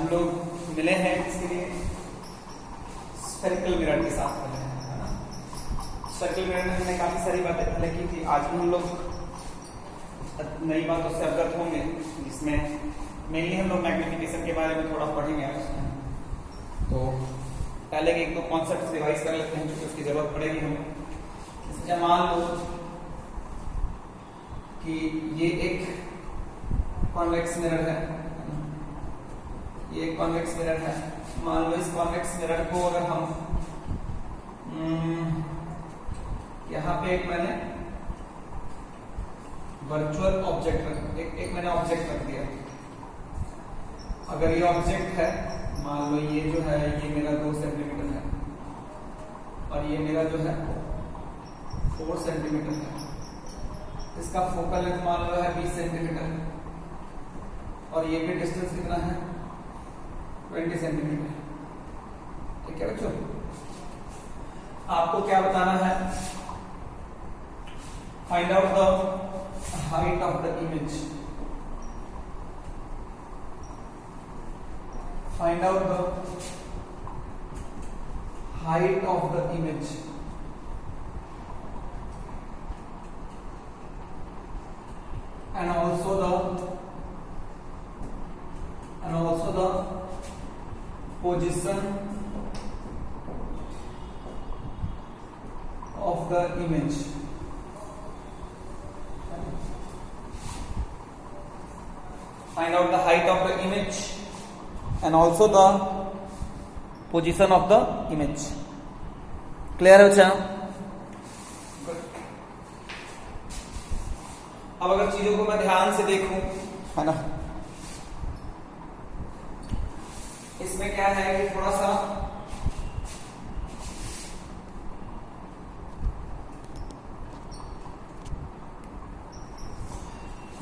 हम लोग मिले हैं इसके लिए स्फेरिकल मिरर के साथ मिले हैं, है ना। स्फेरिकल मिरर में हमने काफी सारी बातें पहले की थी। आज भी हम लोग नई बातों से अवगत होंगे, जिसमें मेनली हम लोग मैग्निफिकेशन के बारे में थोड़ा पढ़ेंगे आज। तो पहले के एक दो कॉन्सेप्ट रिवाइज कर लेते हैं, क्योंकि उसकी जरूरत पड़ेगी हमें। जैसे मान लो कि ये एक कॉन्वेक्स मिरर है, ये एक कॉन्वेक्स मिरर है। मान लो इस कॉन्वेक्स मिरर को अगर हम यहाँ पे एक मैंने वर्चुअल ऑब्जेक्ट रख एक मैंने ऑब्जेक्ट रख दिया। अगर ये ऑब्जेक्ट है, मान लो ये जो है ये मेरा 2 सेंटीमीटर है और ये मेरा जो है 4 सेंटीमीटर है। इसका फोकल लेंथ मान लो है 20 सेंटीमीटर और ये भी डिस्टेंस कितना है 20 सेंटीमीटर। ठीक है बच्चों, आपको क्या बताना है? Find out the height of the image. Find out the height of the image and also the position of the image. Find out the height of the image and also the position of the image. Clear है बच्चा? अब अगर चीजों को मैं ध्यान से देखूं, है ना, इसमें क्या है कि थोड़ा सा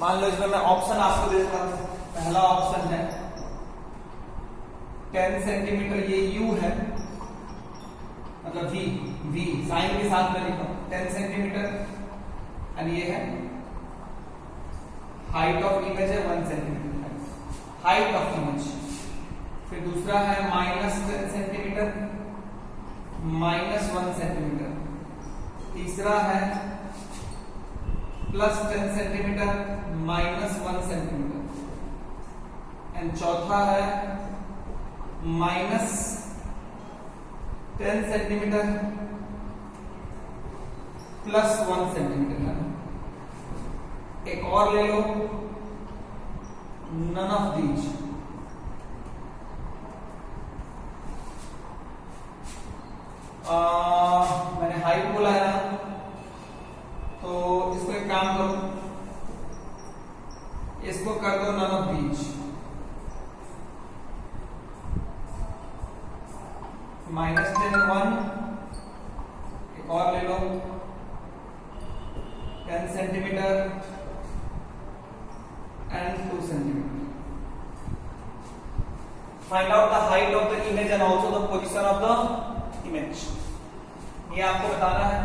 मान लो इसमें मैं ऑप्शन आपको देता हूं। पहला ऑप्शन है 10 सेंटीमीटर, ये यू है, मतलब वी साइन के साथ में लिखा 10 सेंटीमीटर एंड ये है हाइट ऑफ इमेज है 1 सेंटीमीटर, हाइट ऑफ इमेज। फिर दूसरा है -10 सेंटीमीटर, -1 सेंटीमीटर। तीसरा है +10 सेंटीमीटर, -1 सेंटीमीटर। एंड चौथा है -10 सेंटीमीटर, +1 सेंटीमीटर। एक और ले लो, नन ऑफ दीज। मैंने हाइट बोला है ना, तो इसको एक काम करो, इसको कर दो नन ऑफ दीज। -10 1, एक और ले लो 10 centimetre and 2 centimeter. Find out the height of the image and also the position of the image. ये आपको बताना है,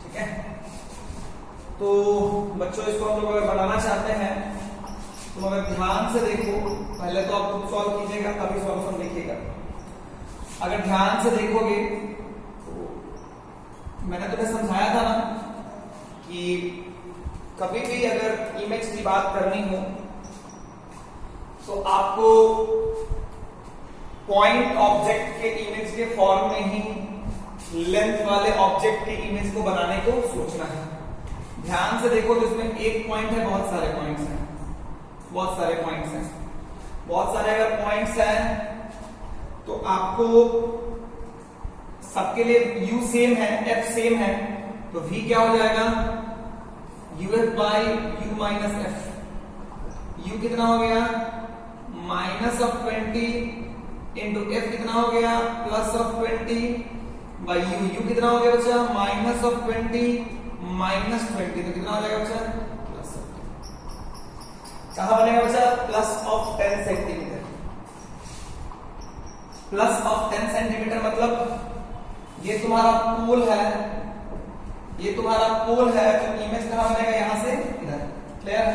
ठीक है। तो बच्चों इसको हम लोग अगर बनाना चाहते हैं तो अगर ध्यान से देखो, पहले तो आप खुद सॉल्व कीजिएगा तभी सॉल्यूशन देखिएगा। अगर ध्यान से देखोगे तो मैंने तुम्हें समझाया था ना कि कभी भी अगर इमेज की बात करनी हो तो आपको पॉइंट ऑब्जेक्ट के इमेज के फॉर्म में ही लेंथ वाले ऑब्जेक्ट के इमेज को बनाने को सोचना है। ध्यान से देखो तो इसमें एक पॉइंट है, बहुत सारे पॉइंट्स हैं, बहुत सारे पॉइंट्स हैं, बहुत सारे अगर पॉइंट्स हैं तो आपको सबके लिए u सेम है, f सेम है, तो v क्या हो जाएगा uf by u minus f। u कितना हो गया -20 इंटू f कितना हो गया +20 by u। u कितना हो गया बच्चा -20 -20, तो कितना हो जाएगा बच्चा कहां बनेगा बच्चा +10 सेंटीमीटर। +10 सेंटीमीटर मतलब ये तुम्हारा पोल है, ये तुम्हारा पोल है, तो इमेज कहां बनेगा यहां से इधर। क्लियर?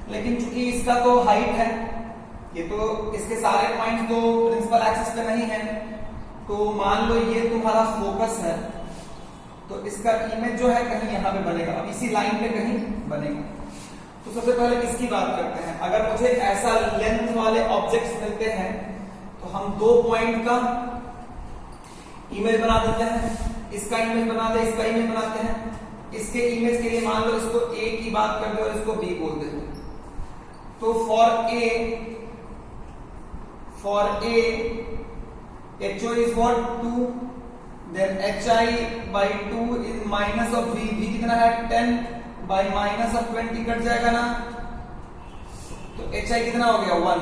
लेकिन चूंकि इसका तो हाइट है, ये तो इसके सारे पॉइंट तो प्रिंसिपल एक्सिस पे नहीं है, तो मान लो ये तुम्हारा फोकस है, तो इसका इमेज जो है कहीं यहां पे बनेगा, अब इसी लाइन पे कहीं बनेगा। तो सबसे पहले इसकी बात करते हैं। अगर मुझे ऐसा लेंथ वाले ऑब्जेक्ट्स मिलते हैं तो हम 2 पॉइंट का इमेज बना देते हैं, इसका इमेज बना दे, इसका इमेज बनाते हैं। इसके इमेज के लिए मान लो इसको ए की बात कर दे और इसको बी बोल दे। तो for a HO is what 2, then HI by 2 is minus of V कितना है 10 by minus of 20 कट जाएगा ना, तो HI कितना हो गया 1,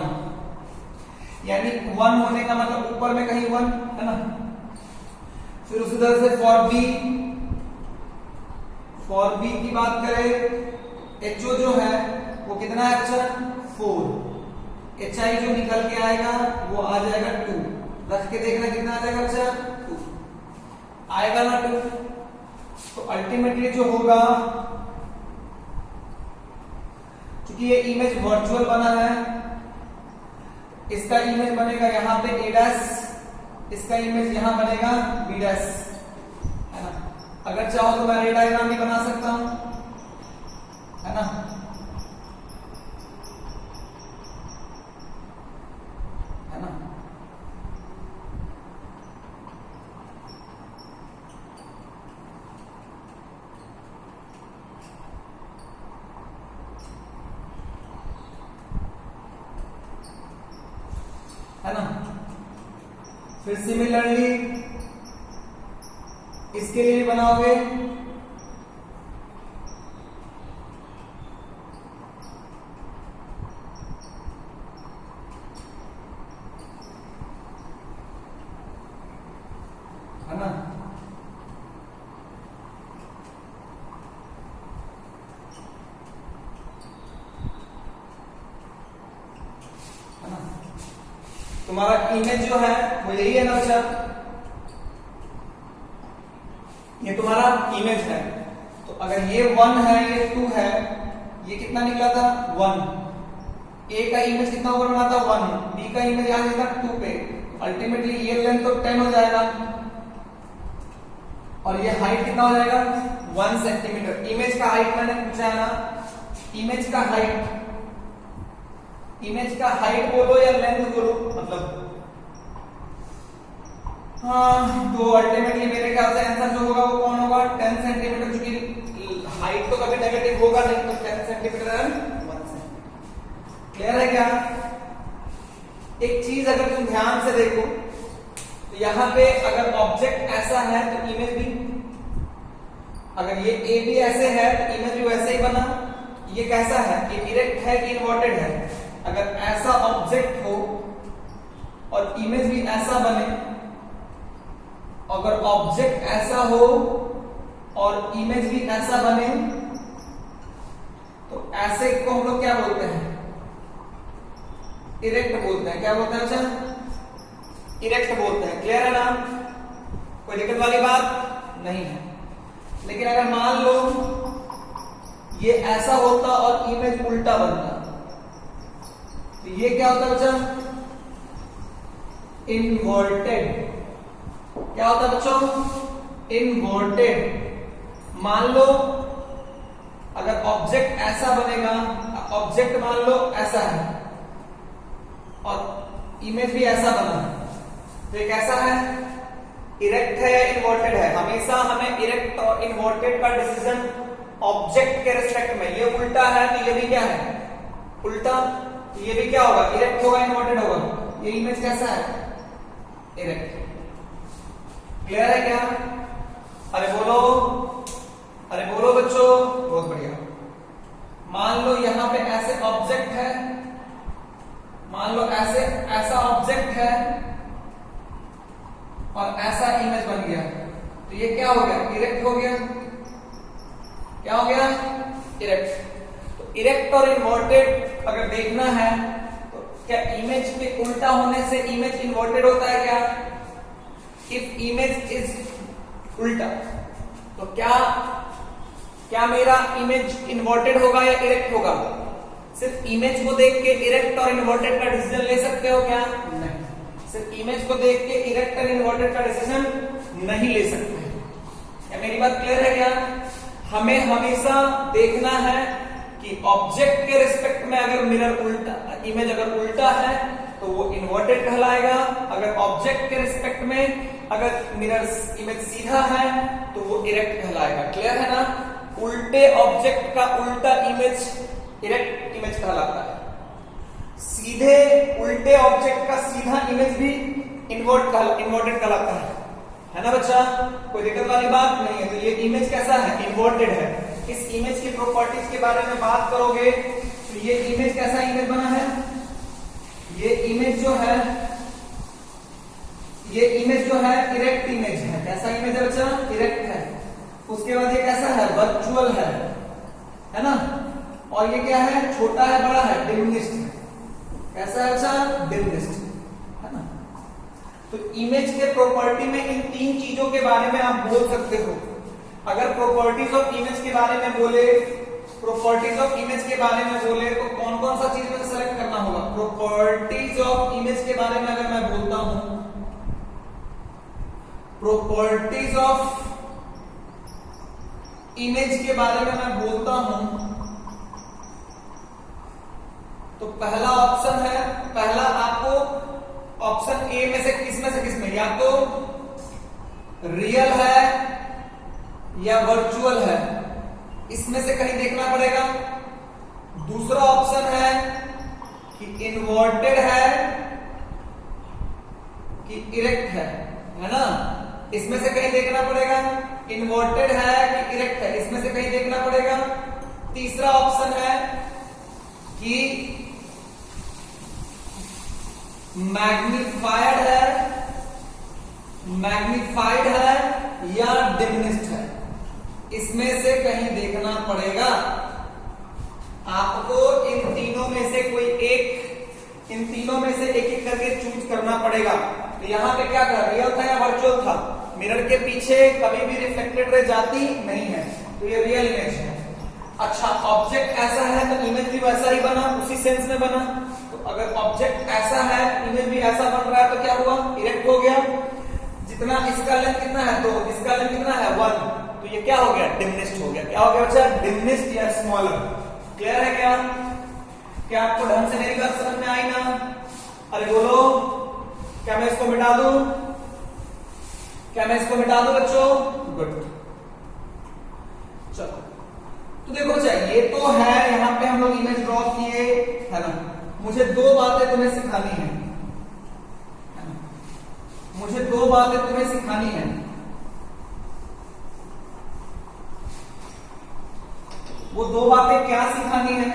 यानी 1 होने का मतलब ऊपर में कहीं 1 है ना। फिर उसी तरह से फॉर बी की बात करें, HO जो है वो कितना है अच्छा 4, HI जो निकल के आएगा वो आ जाएगा 2, रख के देखना कितना आ जाएगा अच्छा 2 आएगा ना 2। तो अल्टीमेटली जो होगा, क्योंकि ये इमेज वर्चुअल बना है, इसका इमेज बनेगा यहां पे A', इसका इमेज यहां बनेगा B', है ना। अगर चाहो तो मैं रे डायग्राम भी बना सकता हूं, है ना। है ना, है ना। फिर सिमिलरली इसके लिए बनाओगे, है ना। है ना, तुम्हारा इमेज जो है वो यही है ना बच्चा, ये तुम्हारा इमेज है। तो अगर ये 1 है, ये 2 है, ये कितना निकला था 1, ए का इमेज कितना ऊपर बना था 1, बी का इमेज यहां था 2 पे, अल्टीमेटली ये लेंथ तो 10 हो जाएगा और ये हाइट कितना हो जाएगा 1 सेंटीमीटर। इमेज का हाइट मैंने पूछा है ना, इमेज का हाइट बोलो या लेंथ बोलो, मतलब हाँ, तो अल्टीमेटली मेरे ख्याल से आंसर जो होगा वो कौन होगा 10 सेंटीमीटर, क्योंकि हाइट तो कभी नेगेटिव होगा नहीं, तो 10 सेंटीमीटर एंड 1 सेंटीमीटर। क्लियर है क्या? एक चीज अगर तुम ध्यान से देखो तो यहाँ पे अगर ऑब्जेक्ट ऐसा है तो इमेज भी, अगर ये ए भी ऐसे है तो इमेज भी वैसे ही बना। ये कैसा है, ये इरेक्ट है कि इन्वर्टेड है? अगर ऐसा ऑब्जेक्ट हो और इमेज भी ऐसा बने, अगर ऑब्जेक्ट ऐसा हो और इमेज भी ऐसा बने, तो ऐसे को हम लोग क्या बोलते हैं, इरेक्ट बोलते हैं। क्या बोलते हैं अच्छा? इरेक्ट बोलते हैं। क्लियर है ना? कोई दिक्कत वाली बात नहीं है। लेकिन अगर मान लो ये ऐसा होता और इमेज उल्टा बनता, तो ये क्या होता बच्चा? इन्वर्टेड। क्या होता बच्चों? इन्वर्टेड। मान लो अगर ऑब्जेक्ट ऐसा बनेगा, ऑब्जेक्ट मान लो ऐसा है और इमेज भी ऐसा बना है, तो ये कैसा है? इरेक्ट है या इन्वर्टेड है? हमेशा हमें इरेक्ट और इन्वर्टेड का डिसीजन ऑब्जेक्ट के रिस्पेक्ट में, ये उल्टा है तो ये भी क्या है? उल्टा। तो ये भी क्या होगा? इरेक्ट होगा, इन्वर्टेड होगा। ये इमेज कैसा है? इरेक्ट। क्लियर है क्या? अरे बोलो बच्चों, बहुत बढ़िया। मान लो यहां पे ऐसे ऑब्जेक्ट है, मान लो ऐसा ऑब्जेक्ट है और ऐसा इमेज बन गया, तो ये क्या हो गया? इरेक्ट हो गया। क्या हो गया? इरेक्ट। तो इरेक्ट और इन्वर्टेड अगर देखना है तो क्या इमेज के उल्टा होने से इमेज इन्वर्टेड होता है क्या? इफ इमेज इज उल्टा, तो क्या मेरा इमेज इन्वर्टेड होगा या इरेक्ट होगा? सिर्फ इमेज को देख के इरेक्ट और इन्वर्टेड का डिसीजन ले सकते हो क्या? नहीं। सिर्फ इमेज को देख के इरेक्ट और इन्वर्टेड का डिसीजन नहीं ले सकते। क्या मेरी बात क्लियर है क्या? हमें हमेशा देखना है कि ऑब्जेक्ट के रिस्पेक्ट में अगर मिरर उल्टा, इमेज अगर उल्टा है तो वो इन्वर्टेड कहलाएगा, अगर ऑब्जेक्ट के रिस्पेक्ट में अगर मिरर इमेज सीधा है तो वो इरेक्ट कहलाएगा। क्लियर है ना? उल्टे ऑब्जेक्ट का उल्टा इमेज इरेक्ट इमेज कहलाता है, सीधे उल्टे ऑब्जेक्ट का सीधा इमेज भी इन्वर्टेड कहलाता है ना बच्चा? कोई दिक्कत वाली बात नहीं है। तो ये इमेज कैसा है? इन्वर्टेड है। इस इमेज की प्रॉपर्टीज के बारे में बात करोगे तो ये इमेज कैसा इमेज बना है? ये इमेज जो है इरेक्ट इमेज है। कैसा इमेज है बच्चा? इरेक्ट है। उसके बाद ये कैसा है? वर्चुअल है ना? और ये क्या है? छोटा है, बड़ा है, डिमिनिश्ड है। कैसा है बच्चा? डिमिनिश्ड है ना? तो इमेज के प्रॉपर्टी में इन तीन चीजों के बारे में आप बोल सकते हो। अगर प्रॉपर्टीज ऑफ इमेज के बारे में बोले तो कौन कौन सा चीज में सेलेक्ट करना होगा? प्रॉपर्टीज ऑफ इमेज के बारे में अगर मैं बोलता हूं, प्रॉपर्टीज ऑफ इमेज के बारे में मैं बोलता हूं तो पहला ऑप्शन है, पहला आपको ऑप्शन ए में से किसमें या तो रियल है या वर्चुअल है, इसमें से कहीं देखना पड़ेगा। दूसरा ऑप्शन है कि इन्वर्टेड है कि इरेक्ट है ना? इसमें से कहीं देखना पड़ेगा। इन्वर्टेड है कि इरेक्ट है, इसमें से कहीं देखना पड़ेगा। तीसरा ऑप्शन है कि मैग्निफाइड है या डिमिनिश्ड है, इसमें से कहीं देखना पड़ेगा। आपको इन तीनों में से एक एक करके चूज करना पड़ेगा। तो यहां पे क्या था? रियल था या वर्चुअल था? मिरर के पीछे कभी भी रिफ्लेक्टेड रे जाती नहीं है, तो ये रियल इमेज है। अच्छा, ऑब्जेक्ट ऐसा है तो इमेज भी वैसा ही बना, उसी सेंस में बना। तो अगर ऑब्जेक्ट ऐसा है, इमेज भी ऐसा बन रहा है, तो क्या हुआ? इरेक्ट हो गया। जितना इसका लेंथ कितना है? 2, इसका लेंथ कितना है? 1, तो ये क्या हो गया? डिमिनिश्ड हो गया। क्या हो गया बच्चा? डिमिनिश्ड या स्मॉलर। क्लियर है क्या? क्या आपको ढंग से मेरी बात समझ में आई ना? अरे बोलो, क्या मैं इसको मिटा दूं? बच्चों? गुड। चलो, तो देखो बच्चा, ये तो है, यहां पे हम लोग इमेज ड्रॉ किए, है ना? मुझे दो बातें तुम्हें सिखानी है। वो दो बातें क्या सिखानी है?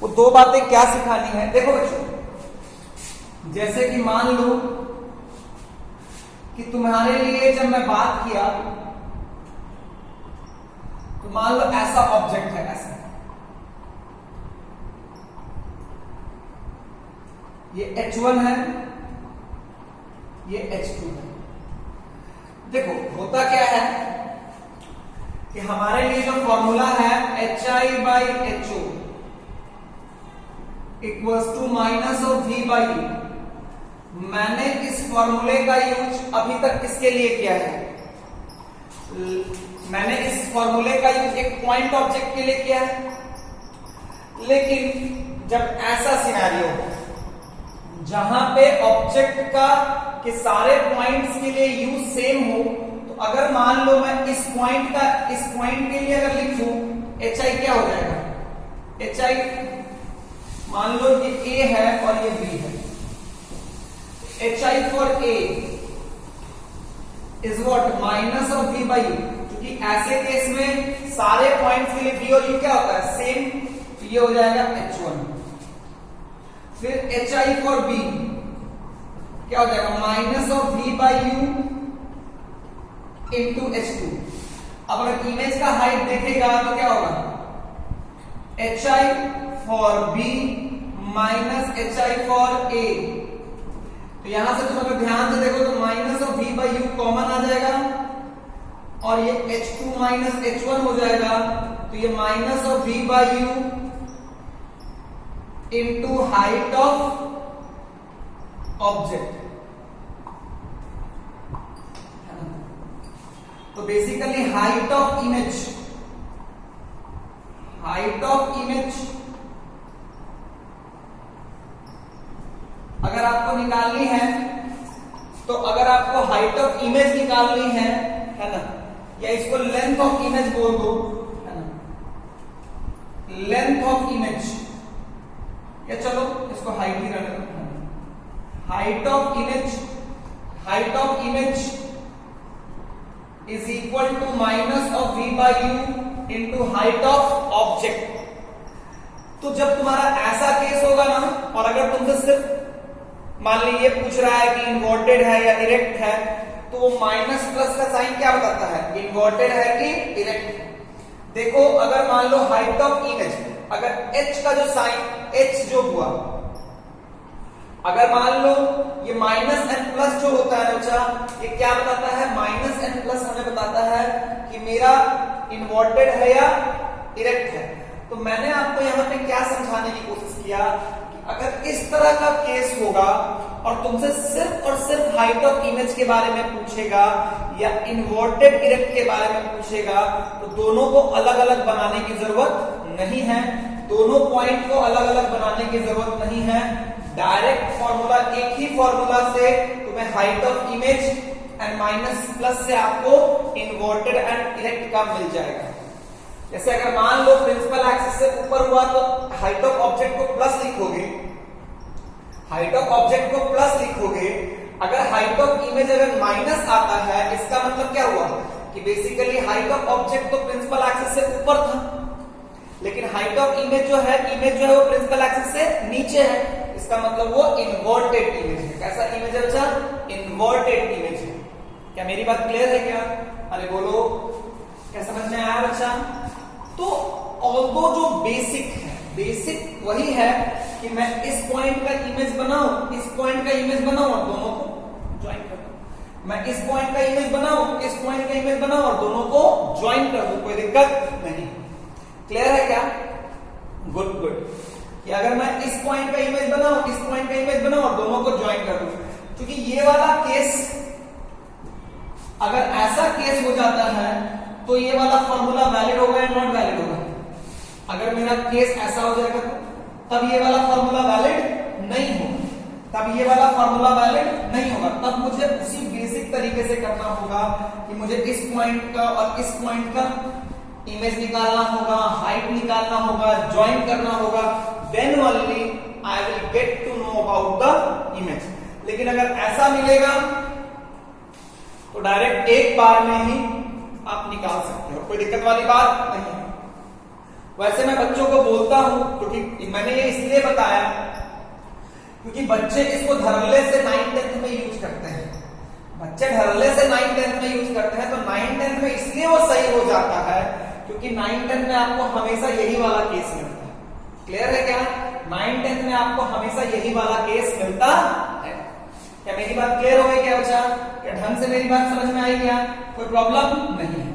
वो दो बातें क्या सिखानी है? देखो बच्चों, जैसे कि मान लो कि तुम्हारे लिए जब मैं बात किया तो मान लो ऐसा ऑब्जेक्ट है, ऐसा ये H1 है, ये H2 है। देखो होता क्या है कि हमारे लिए जो फॉर्मूला है HI/HO equals to minus of V by U, मैंने इस फॉर्मूले का यूज अभी तक किसके लिए किया है? मैंने इस फॉर्मूले का यूज एक पॉइंट ऑब्जेक्ट के लिए किया है। लेकिन जब ऐसा सिनेरियो जहां पे ऑब्जेक्ट का के सारे पॉइंट्स के लिए यूज सेम हो, तो अगर मान लो मैं इस पॉइंट के लिए अगर लिखूं HI, क्या हो जाएगा? HI मान लो ये A है और ये B है। HI for A is what? Minus of V by U, क्योंकि ऐसे केस में सारे पॉइंट्स के लिए V और U क्या होता है? सेम, तो ये हो जाएगा H1। फिर HI फॉर B क्या हो जाएगा? Minus of V by U into H2। अब अगर इमेज का हाइट देखेगा तो क्या होगा? HI for B minus HI for A। तो यहां से तुम अगर ध्यान से देखो तो minus of v by u common आ जाएगा और ये h2 माइनस h1 हो जाएगा। तो ये minus of v by u into height of object. तो basically height of image, height of image अगर आपको निकालनी है तो अगर आपको हाइट ऑफ इमेज निकालनी है ना, या इसको लेंथ ऑफ इमेज बोल दो, है ना, लेंथ ऑफ इमेज, या चलो इसको हाइट ही रहने दो। Height of image, height of image is equal to minus of v by u into height of object. तो जब तुम्हारा ऐसा केस होगा ना, और अगर तुमसे सिर्फ मान लीजिए पूछ रहा है कि इन्वर्टेड है या इरेक्ट है, तो वो माइनस प्लस का साइन क्या बताता है, इन्वर्टेड है कि इरेक्ट है। देखो अगर मान लो हाइट ऑफ इमेज, अगर h का जो साइन h जो हुआ, अगर मान लो ये माइनस एन प्लस जो होता है बच्चा, ये क्या बताता है, माइनस एन प्लस हमें बताता है कि मेरा इन्वर्टेड है या इरेक्ट है। तो मैंने आपको यहाँ पे क्या समझाने की कोशिश किया कि अगर इस तरह का केस होगा और तुमसे सिर्फ और सिर्फ हाइट ऑफ इमेज के बारे में पूछेगा या इन्वर्टेड इरेक्ट के बारे में पूछेगा, तो दोनों को अलग अलग बनाने की जरूरत नहीं है, दोनों पॉइंट को अलग अलग बनाने की जरूरत नहीं है। डायरेक्ट फॉर्मूला, एक ही फॉर्मूला से तुम्हें height of image and minus plus से आपको इन्वर्टेड एंड इरेक्ट का मिल जाएगा। जैसे अगर मान लो प्रिंसिपल एक्सिस से ऊपर हुआ तो हाइट ऑफ ऑब्जेक्ट को प्लस लिखोगे, हाइट ऑफ ऑब्जेक्ट को प्लस लिखोगे। अगर हाइट ऑफ इमेज अगर माइनस आता है, इसका मतलब क्या हुआ कि बेसिकली हाइट ऑफ ऑब्जेक्ट तो प्रिंसिपल एक्सिस से ऊपर था, लेकिन हाइट ऑफ इमेज जो है वो प्रिंसिपल एक्सिस से नीचे है। इसका मतलब वो इन्वर्टेड इमेज है। कैसा इमेज है बच्चा, इन्वर्टेड इमेज है। क्या मेरी बात क्लियर है क्या? अरे बोलो, क्या समझ में आया बच्चा? तो ऑल्दो जो बेसिक है, बेसिक वही है कि मैं इस पॉइंट का इमेज बनाऊं, इस पॉइंट का इमेज बनाऊं और दोनों को ज्वाइन कर दूं। मैं इस पॉइंट का इमेज बनाऊं, इस पॉइंट का इमेज बनाऊं और दोनों को ज्वाइन कर दूं, कोई दिक्कत नहीं। क्लियर है क्या? Good good. कि अगर मैं इस पॉइंट का इमेज बनाऊं, इस पॉइंट का इमेज बनाऊं और दोनों को ज्वाइन कर दूं, क्योंकि ये वाला केस, अगर ऐसा केस हो जाता है तो ये वाला फॉर्मूला वैलिड होगा या नॉट वैलिड होगा? अगर मेरा केस ऐसा हो जाएगा तब ये वाला फॉर्मूला वैलिड नहीं होगा, तब ये वाला फॉर्मूला वैलिड नहीं होगा। तब मुझे उसी बेसिक तरीके से करना होगा कि मुझे इस पॉइंट का और इस पॉइंट का इमेज निकालना होगा, हाइट निकालना होगा, ज्वाइन करना होगा, then only I will get to know about the image. लेकिन अगर ऐसा मिलेगा तो डायरेक्ट एक बार में ही आप निकाल सकते हो, कोई दिक्कत वाली बात नहीं। वैसे मैं बच्चों को बोलता हूं, क्योंकि मैंने ये इसलिए बताया क्योंकि बच्चे इसको धड़ल्ले से 9th-10th में यूज करते हैं। बच्चे धड़ल्ले से 9th-10th में यूज करते हैं, तो 9th-10th में इसलिए वो सही हो जाता है क्योंकि 9th-10th में आपको हमेशा यही वाला केस मिलता है। क्लियर है क्या? 9th-10th में आपको हमेशा यही वाला केस मिलता है। क्या मेरी बात क्लियर हो गई क्या बच्चा? क्या ढंग से मेरी बात समझ में आई क्या? कोई प्रॉब्लम नहीं है।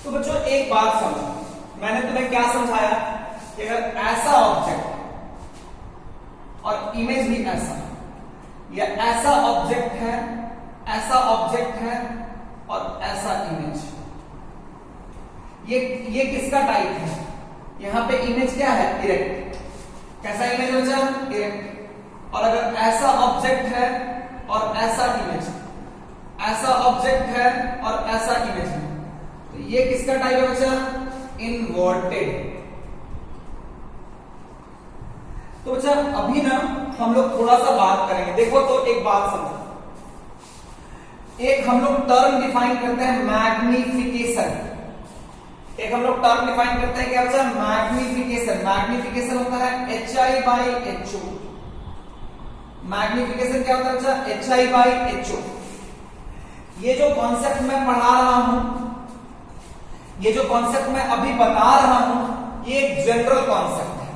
तो बच्चों एक बात समझो, मैंने तुम्हें क्या समझाया कि अगर ऐसा ऑब्जेक्ट और इमेज भी ऐसा, या ऐसा ऑब्जेक्ट है, ऐसा ऑब्जेक्ट है और ऐसा इमेज, ये किसका टाइप है? यहां पे इमेज क्या है? इरेक्ट। कैसा इमेज हो जाए? इरेक्ट। और अगर ऐसा ऑब्जेक्ट है और ऐसा इमेज, ऐसा ऑब्जेक्ट है और ऐसा इमेज है, तो ये किसका टाइप है बच्चा? इन्वर्टेड। तो बच्चा अभी ना हम लोग थोड़ा सा बात करेंगे। देखो तो एक बात समझो, एक हम लोग टर्म डिफाइन करते हैं मैग्निफिकेशन। एक हम लोग टर्म डिफाइन करते हैं क्या बच्चा? मैग्निफिकेशन। मैग्निफिकेशन होता है HI/HO। मैग्निफिकेशन क्या होता है बच्चा? HI/HO। ये जो कॉन्सेप्ट मैं पढ़ा रहा हूं, ये जो कॉन्सेप्ट मैं अभी बता रहा हूं, ये एक जनरल कॉन्सेप्ट है।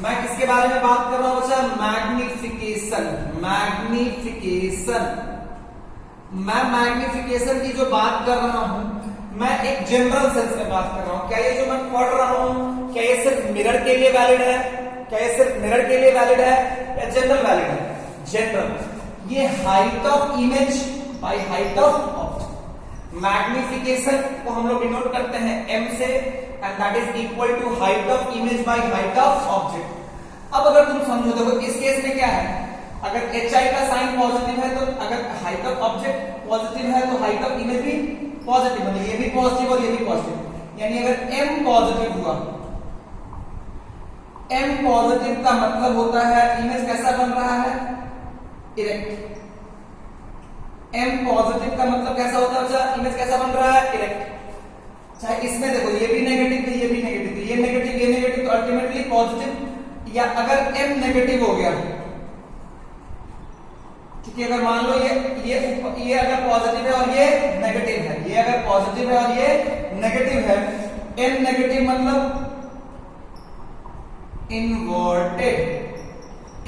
मैं किसके बारे में बात कर रहा हूं बच्चा? मैग्निफिकेशन। मैं मैग्निफिकेशन की जो बात कर रहा हूं, मैं एक जनरल सेंस में बात कर रहा हूं। क्या ये जो मैं पढ़ रहा हूं, क्या ये सिर्फ मिरर के लिए वैलिड है? क्या ये सिर्फ मिरर के लिए वैलिड है या जनरल वैलिड है? जनरल। ये height of image by height of object. Magnification को हम लोग डिनोट करते हैं m से, and that is equal to height of image by height of object. अब अगर तुम समझो, देखो इस केस में क्या है, अगर hi का साइन पॉजिटिव है तो अगर हाइट ऑफ ऑब्जेक्ट पॉजिटिव है तो हाइट ऑफ इमेज भी पॉजिटिव, मतलब ये भी पॉजिटिव और ये भी पॉजिटिव। यानी अगर m पॉजिटिव हुआ, m पॉजिटिव का मतलब होता है इमेज कैसा बन रहा है? इरेक्ट। m पॉजिटिव का मतलब कैसा होता है बच्चा? इमेज कैसा बन रहा है? इरेक्ट। चाहे इसमें देखो ये भी नेगेटिव थी, ये भी नेगेटिव थी, ये नेगेटिव तो अल्टीमेटली पॉजिटिव। या अगर m नेगेटिव हो गया, क्योंकि अगर मान लो ये अगर पॉजिटिव है और ये नेगेटिव है, ये अगर पॉजिटिव है और ये नेगेटिव है, m नेगेटिव मतलब इन्वर्टेड।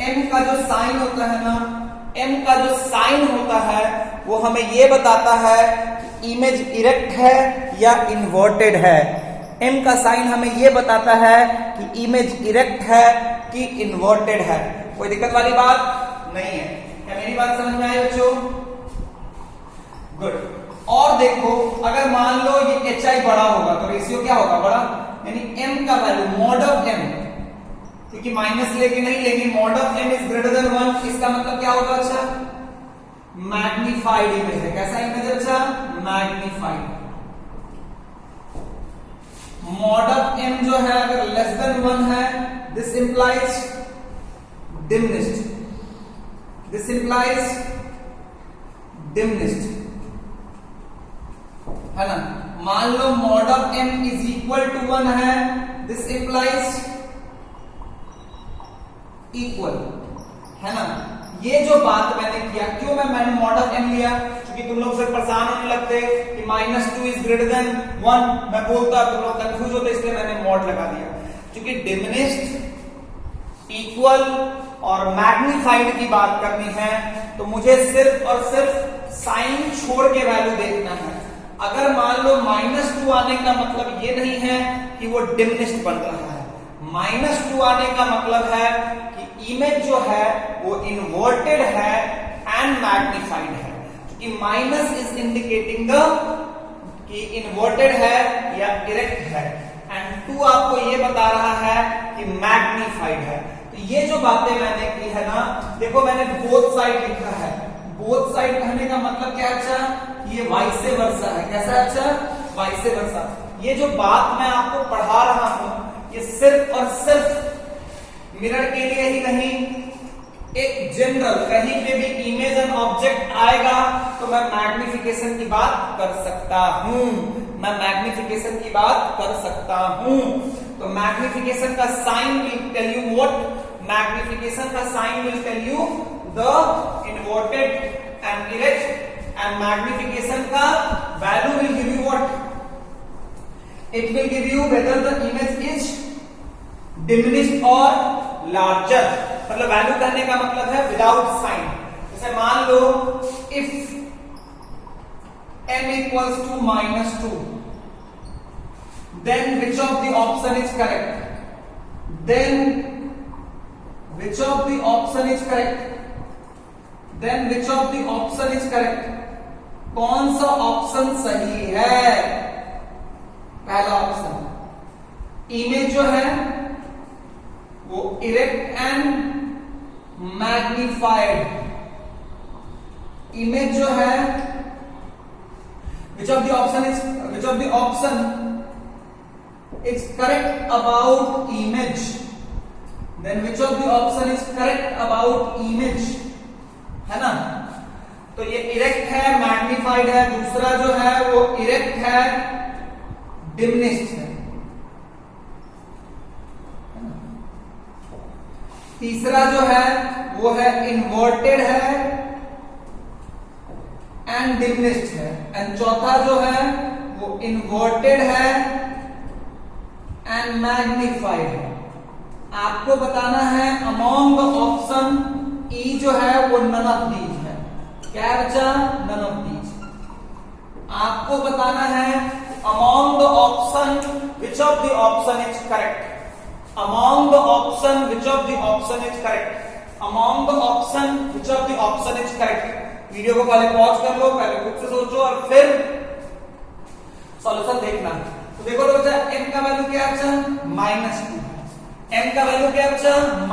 m का जो साइन होता है ना, m का जो साइन होता है वो हमें ये बताता है कि इमेज इरेक्ट है या इन्वर्टेड है। m का साइन हमें ये बताता है कि इमेज इरेक्ट है कि इन्वर्टेड है। कोई दिक्कत वाली बात नहीं है। क्या मेरी बात समझ में आई बच्चों? गुड। और देखो अगर मान लो ये hi बड़ा होगा तो रेशियो क्या होगा? बड़ा। यानी m का वैल्यू मॉड ऑफ m, क्योंकि माइनस लेके नहीं लेंगे, mod of m is greater than 1, इसका मतलब क्या होगा? अच्छा, मैग्निफाइड इमेज है। कैसा इमेज है? अच्छा, मैग्निफाइड। मॉड ऑफ m जो है अगर लेस देन 1 है, this implies diminished, this implies diminished, है ना। मान लो mod of m is equal to 1 है, दिस इंप्लाइज इक्वल, है ना। ये जो बात मैंने किया, क्यों मैंने मॉड ऑफ m लिया? क्योंकि तुम लोग फिर परेशान होने लगते कि -2 इज ग्रेटर देन 1, मैं बोलता तुम लोग कंफ्यूज होते, इसलिए मैंने मॉड लगा दिया। क्योंकि डिमिनिश्ड, इक्वल और मैग्निफाइड की बात करनी है तो मुझे सिर्फ और सिर्फ साइन छोड़ के वैल्यू देखना है। अगर मान लो -2 आने का मतलब ये नहीं है कि वो डिमिनिश्ड बन रहा है। -2 आने का मतलब है कि इमेज जो है वो इन्वर्टेड है एंड मैग्निफाइड है। क्योंकि माइनस इज इंडिकेटिंग द कि इन्वर्टेड है या इरेक्ट है, एंड 2 आपको ये बता रहा है कि मैग्निफाइड है। तो ये जो बातें मैंने की है ना, देखो मैंने बोथ साइड लिखा है। बोथ साइड कहने का मतलब क्या? अच्छा, ये वाइस वर्सा है। कैसा? अच्छा, वाइस वर्सा। ये जो बात मैं आपको पढ़ा रहा हूं, ये सिर्फ और सिर्फ मिरर के लिए ही नहीं, एक जनरल कहीं पे भी इमेज एंड ऑब्जेक्ट आएगा तो मैं मैग्निफिकेशन की बात कर सकता हूं, मैं मैग्निफिकेशन की बात कर सकता हूं। तो मैग्निफिकेशन का sign will tell you what? Magnification का sign will tell you the inverted and erect, and magnification का value will give you what? It will give you whether the image is diminished or larger। मतलब value कहने का मतलब है without sign. जैसे मान लो if m equals to -2, then which of the option is correct? Then which of the option is correct? Then which of the option is correct? कौन सा option सही है? पहला ऑप्शन, इमेज जो है वो इरेक्ट एंड मैग्निफाइड। इमेज जो है which of the option is correct about image? Then which of the option is correct about image? है ना। तो ये इरेक्ट है, मैग्निफाइड है। दूसरा जो है वो इरेक्ट है, डिमिनिश्ड है। तीसरा जो है वो है इन्वर्टेड है एंड डिमिनिश्ड है। एंड चौथा जो है वो इन्वर्टेड है एंड मैग्नीफाइड। आपको बताना है अमॉन्ग द ऑप्शन ई जो है वो नन ऑफ दीज है। क्या बचा? None of these. आपको बताना है among the option which of the option is correct. Among the option which of the option is correct. Among the option which of the option is correct. Video को पहले pause कर लो, पहले खुद से सोचो और फिर सॉल्यूशन देखना। तो देखो तो बच्चा m का वैल्यू क्या है बच्चा? -2। m का वैल्यू क्या है बच्चा? -2।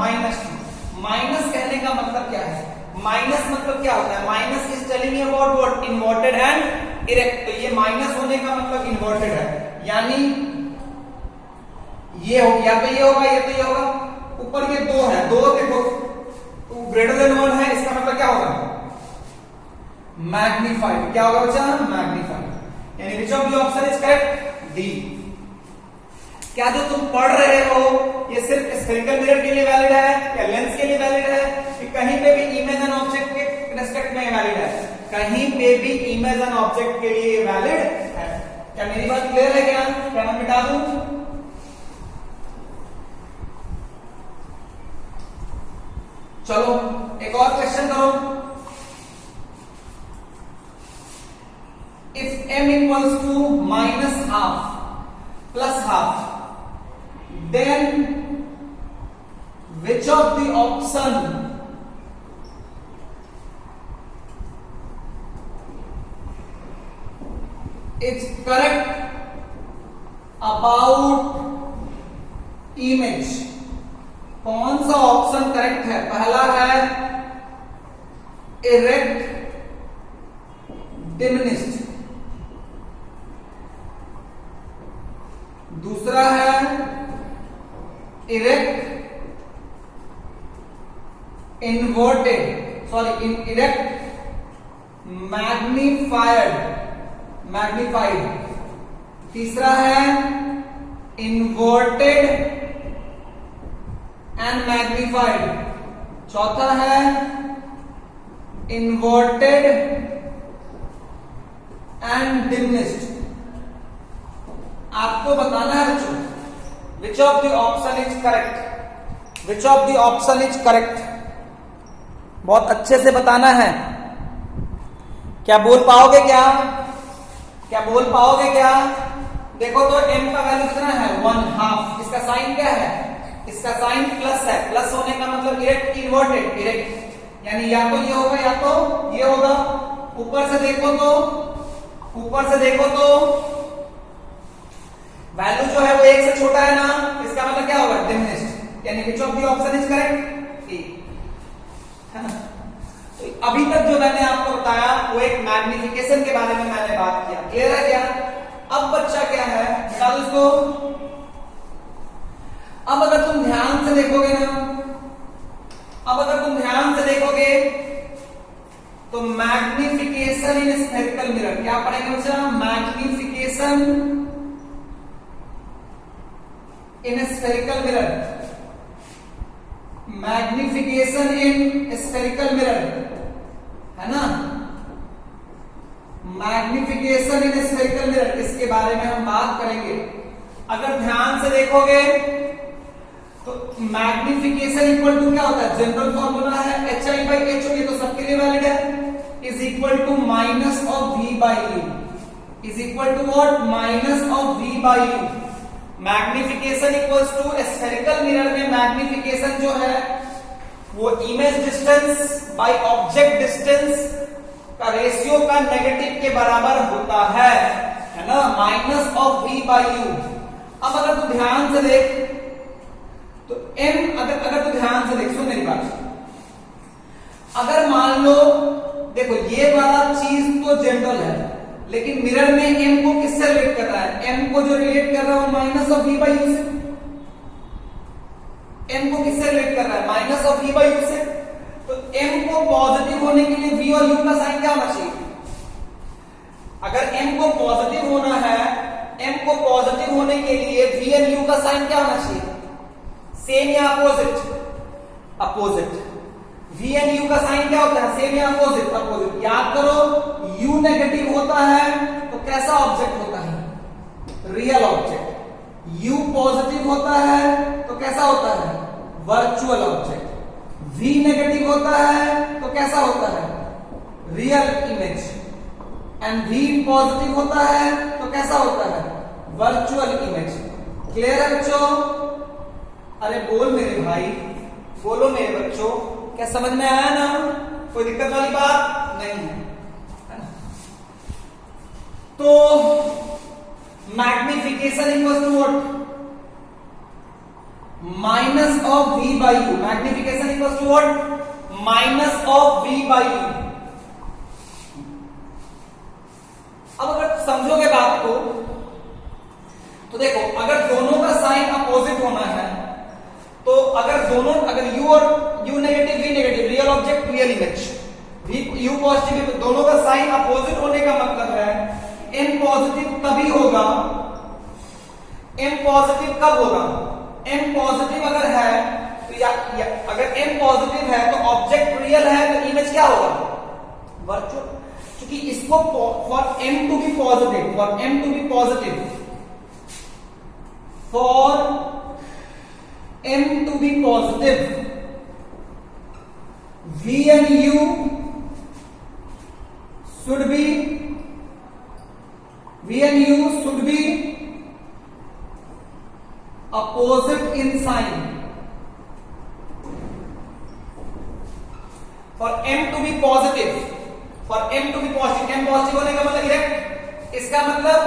माइनस कहने का मतलब क्या है? माइनस मतलब क्या होता है? Minus is telling you about what? Inverted and erect. तो ये माइनस होने का मतलब इन्वर्टेड है, यानी ये हो या तो ये होगा या तो ये होगा। ऊपर ये 2 है, 2 देखो तो ग्रेटर देन 1 है, इसका मतलब क्या होगा? मैग्नीफाइड। क्या होगा बच्चा? मैग्नीफाइड। यानी which of the option is correct? D. क्या जो तुम पढ़ रहे हो ये सिर्फ स्फेरिकल मिरर के लिए वैलिड है या लेंस के लिए वैलिड है कि कहीं पे भी इमेज एंड ऑब्जेक्ट के रिस्पेक्ट में वैलिड है? कहीं पे भी इमेज एंड ऑब्जेक्ट के लिए वैलिड है। क्या मेरी बात क्लियर है? क्या मैं मिटा दूं? चलो एक और क्वेश्चन करो। If m equals to -half plus half, then which of the option is correct about image? कौन सा ऑप्शन करेक्ट है? पहला है इरेक्ट डिमिनिश्ड, दूसरा है इरेक्ट इन्वर्टेड इरेक्ट मैग्नीफाइड, तीसरा है इन्वर्टेड एंड मैग्नीफाइड, चौथा है इन्वर्टेड एंड डिमिनिश्ड। आपको बताना है बच्चों विच of the option is correct. Which of the option is correct बहुत अच्छे से बताना है। क्या बोल पाओगे? क्या बोल पाओगे? क्या देखो तो m का वैल्यू कितना है? 1/2। इसका साइन क्या है? इसका साइन प्लस है। प्लस होने का मतलब इरेक्ट इन्वर्टेड। इरेक्ट यानी या तो ये होगा या तो ये होगा। ऊपर से देखो तो वैल्यू जो है वो 1 से छोटा है ना, इसका मतलब क्या होगा? डिमिनिश्ड। यानी which of the option is correct? A. है ना? तो अभी तक जो मैंने आपको बताया वो एक मैग्निफिकेशन के बारे में मैंने बात किया। क्लियर है क्या? अब बच्चा क्या है, बता दो इसको। अब अगर तुम ध्यान से देखोगे तो मैग्निफिकेशन इन स्फेरिकल मिरर क्या पढ़ेंगे बच्चा? Magnification in spherical mirror. Magnification in spherical mirror है ना? मैग्निफिकेशन इन स्फेरिकल मिरर, इसके बारे में हम बात करेंगे। अगर ध्यान से देखोगे तो मैग्निफिकेशन इक्वल टू क्या होता है? जनरल फॉर्मूला है HI/HO, ये तो सबके लिए वैलिड है। Is equal to minus of V/U। Is equal to what? Minus of V/U। Magnification equals to spherical mirror में मैग्निफिकेशन जो है वो image distance by object distance का रेशियो का नेगेटिव के बराबर होता है ना? Minus of V/U। अब अगर तू ध्यान से देख तो m, अगर तू ध्यान से देख, सुन मेरी बात। अगर मान लो देखो ये वाला चीज तो जनरल है, लेकिन मिरर में m को किससे रिलेट कर रहा है? m को जो रिलेट कर रहा है वो माइनस ऑफ V/U से। m को किससे रिलेट कर रहा है? माइनस ऑफ V/U से। तो m को पॉजिटिव होने के लिए v और u का साइन क्या होना चाहिए? अगर m को पॉजिटिव होना है, m को पॉजिटिव होने के लिए v और u का साइन क्या होना चाहिए? सेम या opposite? Opposite. v and u का साइन क्या होता है? सेम या अपोजिट? अपोजिट। याद करो u नेगेटिव होता है तो कैसा ऑब्जेक्ट होता है? Real object. U पॉजिटिव होता है तो कैसा होता है? Virtual object. V नेगेटिव होता है तो कैसा होता है? Real image. And V positive होता है तो कैसा होता है? Virtual image. क्लियर है बच्चों? अरे बोल मेरे भाई, बोलो मेरे बच्चों, क्या समझ में आया ना? कोई दिक्कत वाली बात नहीं है, है ना? तो magnification equal to what? Minus of V by U। Magnification equal to what? Minus of V by U। अब अगर समझोगे बात को तो देखो, अगर दोनों का साइन अपोजिट होना है तो अगर U और U negative V negative, real object real image, U positive, दोनों का साइन अपोजिट होने का मतलब है M पॉजिटिव तभी होगा। M पॉजिटिव कब होगा? M पॉजिटिव अगर है तो अगर M पॉजिटिव है तो ऑब्जेक्ट रियल है तो इमेज क्या होगा? वर्चुअल। क्योंकि इसको for M to be positive, for M to be positive, V and U should be opposite in sign. For M to be positive, M positive होने का मतलब इरेक्ट। इसका मतलब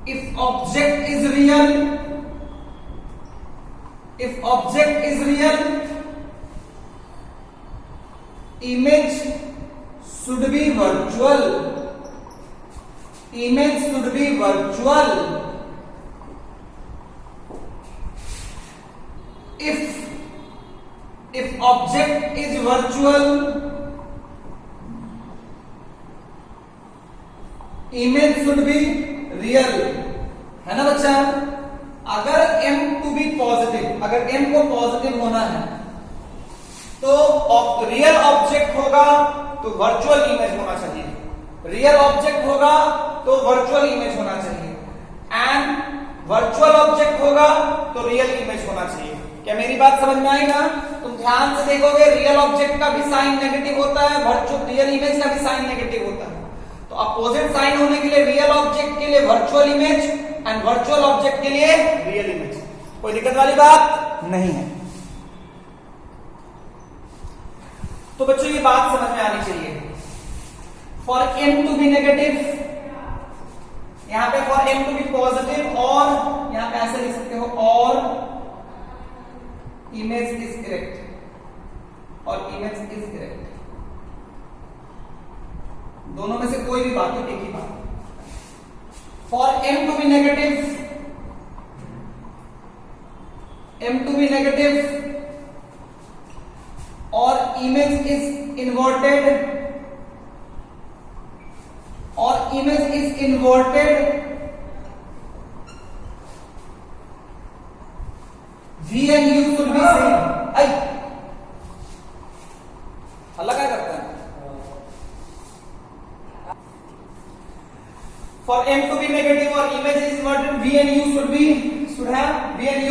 if object is real, image should be virtual. If object is virtual, image should be real, है ना बच्चा? अगर M to be positive, अगर M को पॉजिटिव होना है तो रियल ऑब्जेक्ट होगा तो वर्चुअल इमेज होना चाहिए, रियल ऑब्जेक्ट होगा तो वर्चुअल इमेज होना चाहिए, एंड वर्चुअल ऑब्जेक्ट होगा तो रियल इमेज होना चाहिए। क्या मेरी बात समझ में आई ना? तुम ध्यान से देखोगे, रियल ऑब्जेक्ट का भी साइन नेगेटिव होता है, रियल इमेज का भी साइन नेगेटिव होता है। तो अपोजिट साइन होने के लिए रियल ऑब्जेक्ट के लिए virtual image and virtual object के लिए रियल इमेज। कोई दिक्कत वाली बात नहीं है। तो बच्चों ये बात समझ में आनी चाहिए। For M to be negative, यहां पे for M to be positive, और यहां पे ऐसे लिख सकते हो और इमेज इज करेक्ट, और इमेज इज करेक्ट। दोनों में से कोई भी बात है, एक ही बात। For M to be negative और image is inverted, V and U should be same। आई हल्ला क्या करता है? For M to be negative or image is inverted, V and U should have V and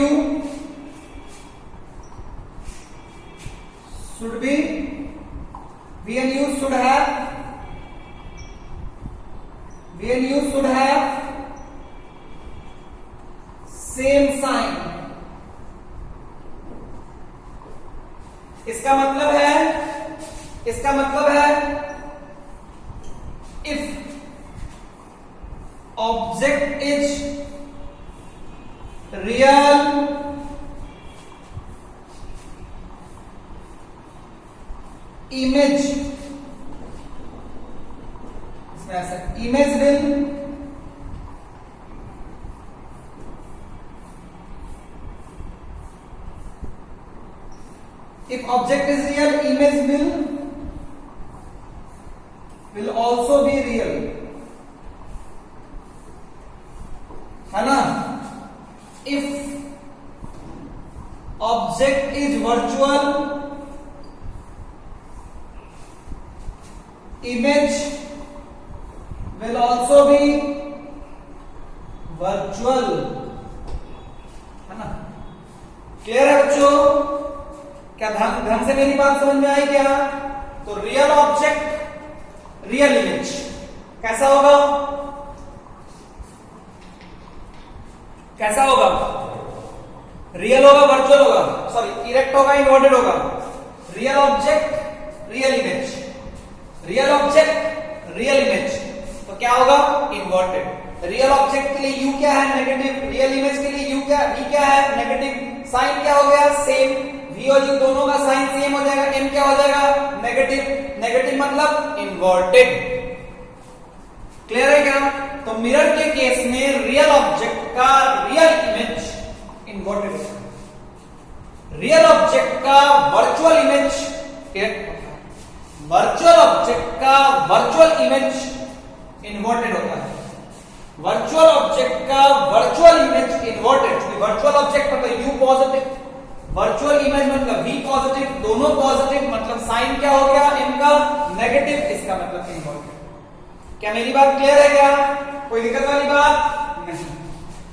U should have same sign। इसका मतलब है if object is real, image, इसमें ऐसा image will if object is real, image will also be real, है ना? If object is virtual, image will also be virtual, है ना? Clear है बच्चों? क्या ढंग से मेरी बात समझ में आई क्या? तो रियल ऑब्जेक्ट रियल इमेज कैसा होगा? कैसा होगा? रियल होगा, वर्चुअल होगा, सॉरी इरेक्ट होगा, इन्वर्टेड होगा? Real object real image, real object real image, तो क्या होगा? इन्वर्टेड। रियल ऑब्जेक्ट के लिए यू क्या है? नेगेटिव। रियल इमेज के लिए यू क्या, वी क्या है? नेगेटिव। साइन क्या हो गया? सेम। वी और यू दोनों का साइन सेम हो जाएगा। एम क्या हो जाएगा? नेगेटिव। नेगेटिव मतलब इन्वर्टेड। क्लियर है क्या? तो मिरर के केस में रियल ऑब्जेक्ट का रियल इमेज इन्वर्टेड होता है, रियल ऑब्जेक्ट का वर्चुअल इमेज वर्चुअल ऑब्जेक्ट का वर्चुअल इमेज इन्वर्टेड होता है। वर्चुअल ऑब्जेक्ट का virtual image inverted. Virtual object मतलब यू पॉजिटिव, वर्चुअल इमेज मतलब वी पॉजिटिव, दोनों पॉजिटिव मतलब साइन क्या हो गया? इनका नेगेटिव, इसका मतलब इन्वर्टेड। क्या मेरी बात क्लियर है क्या? कोई दिक्कत वाली बात नहीं?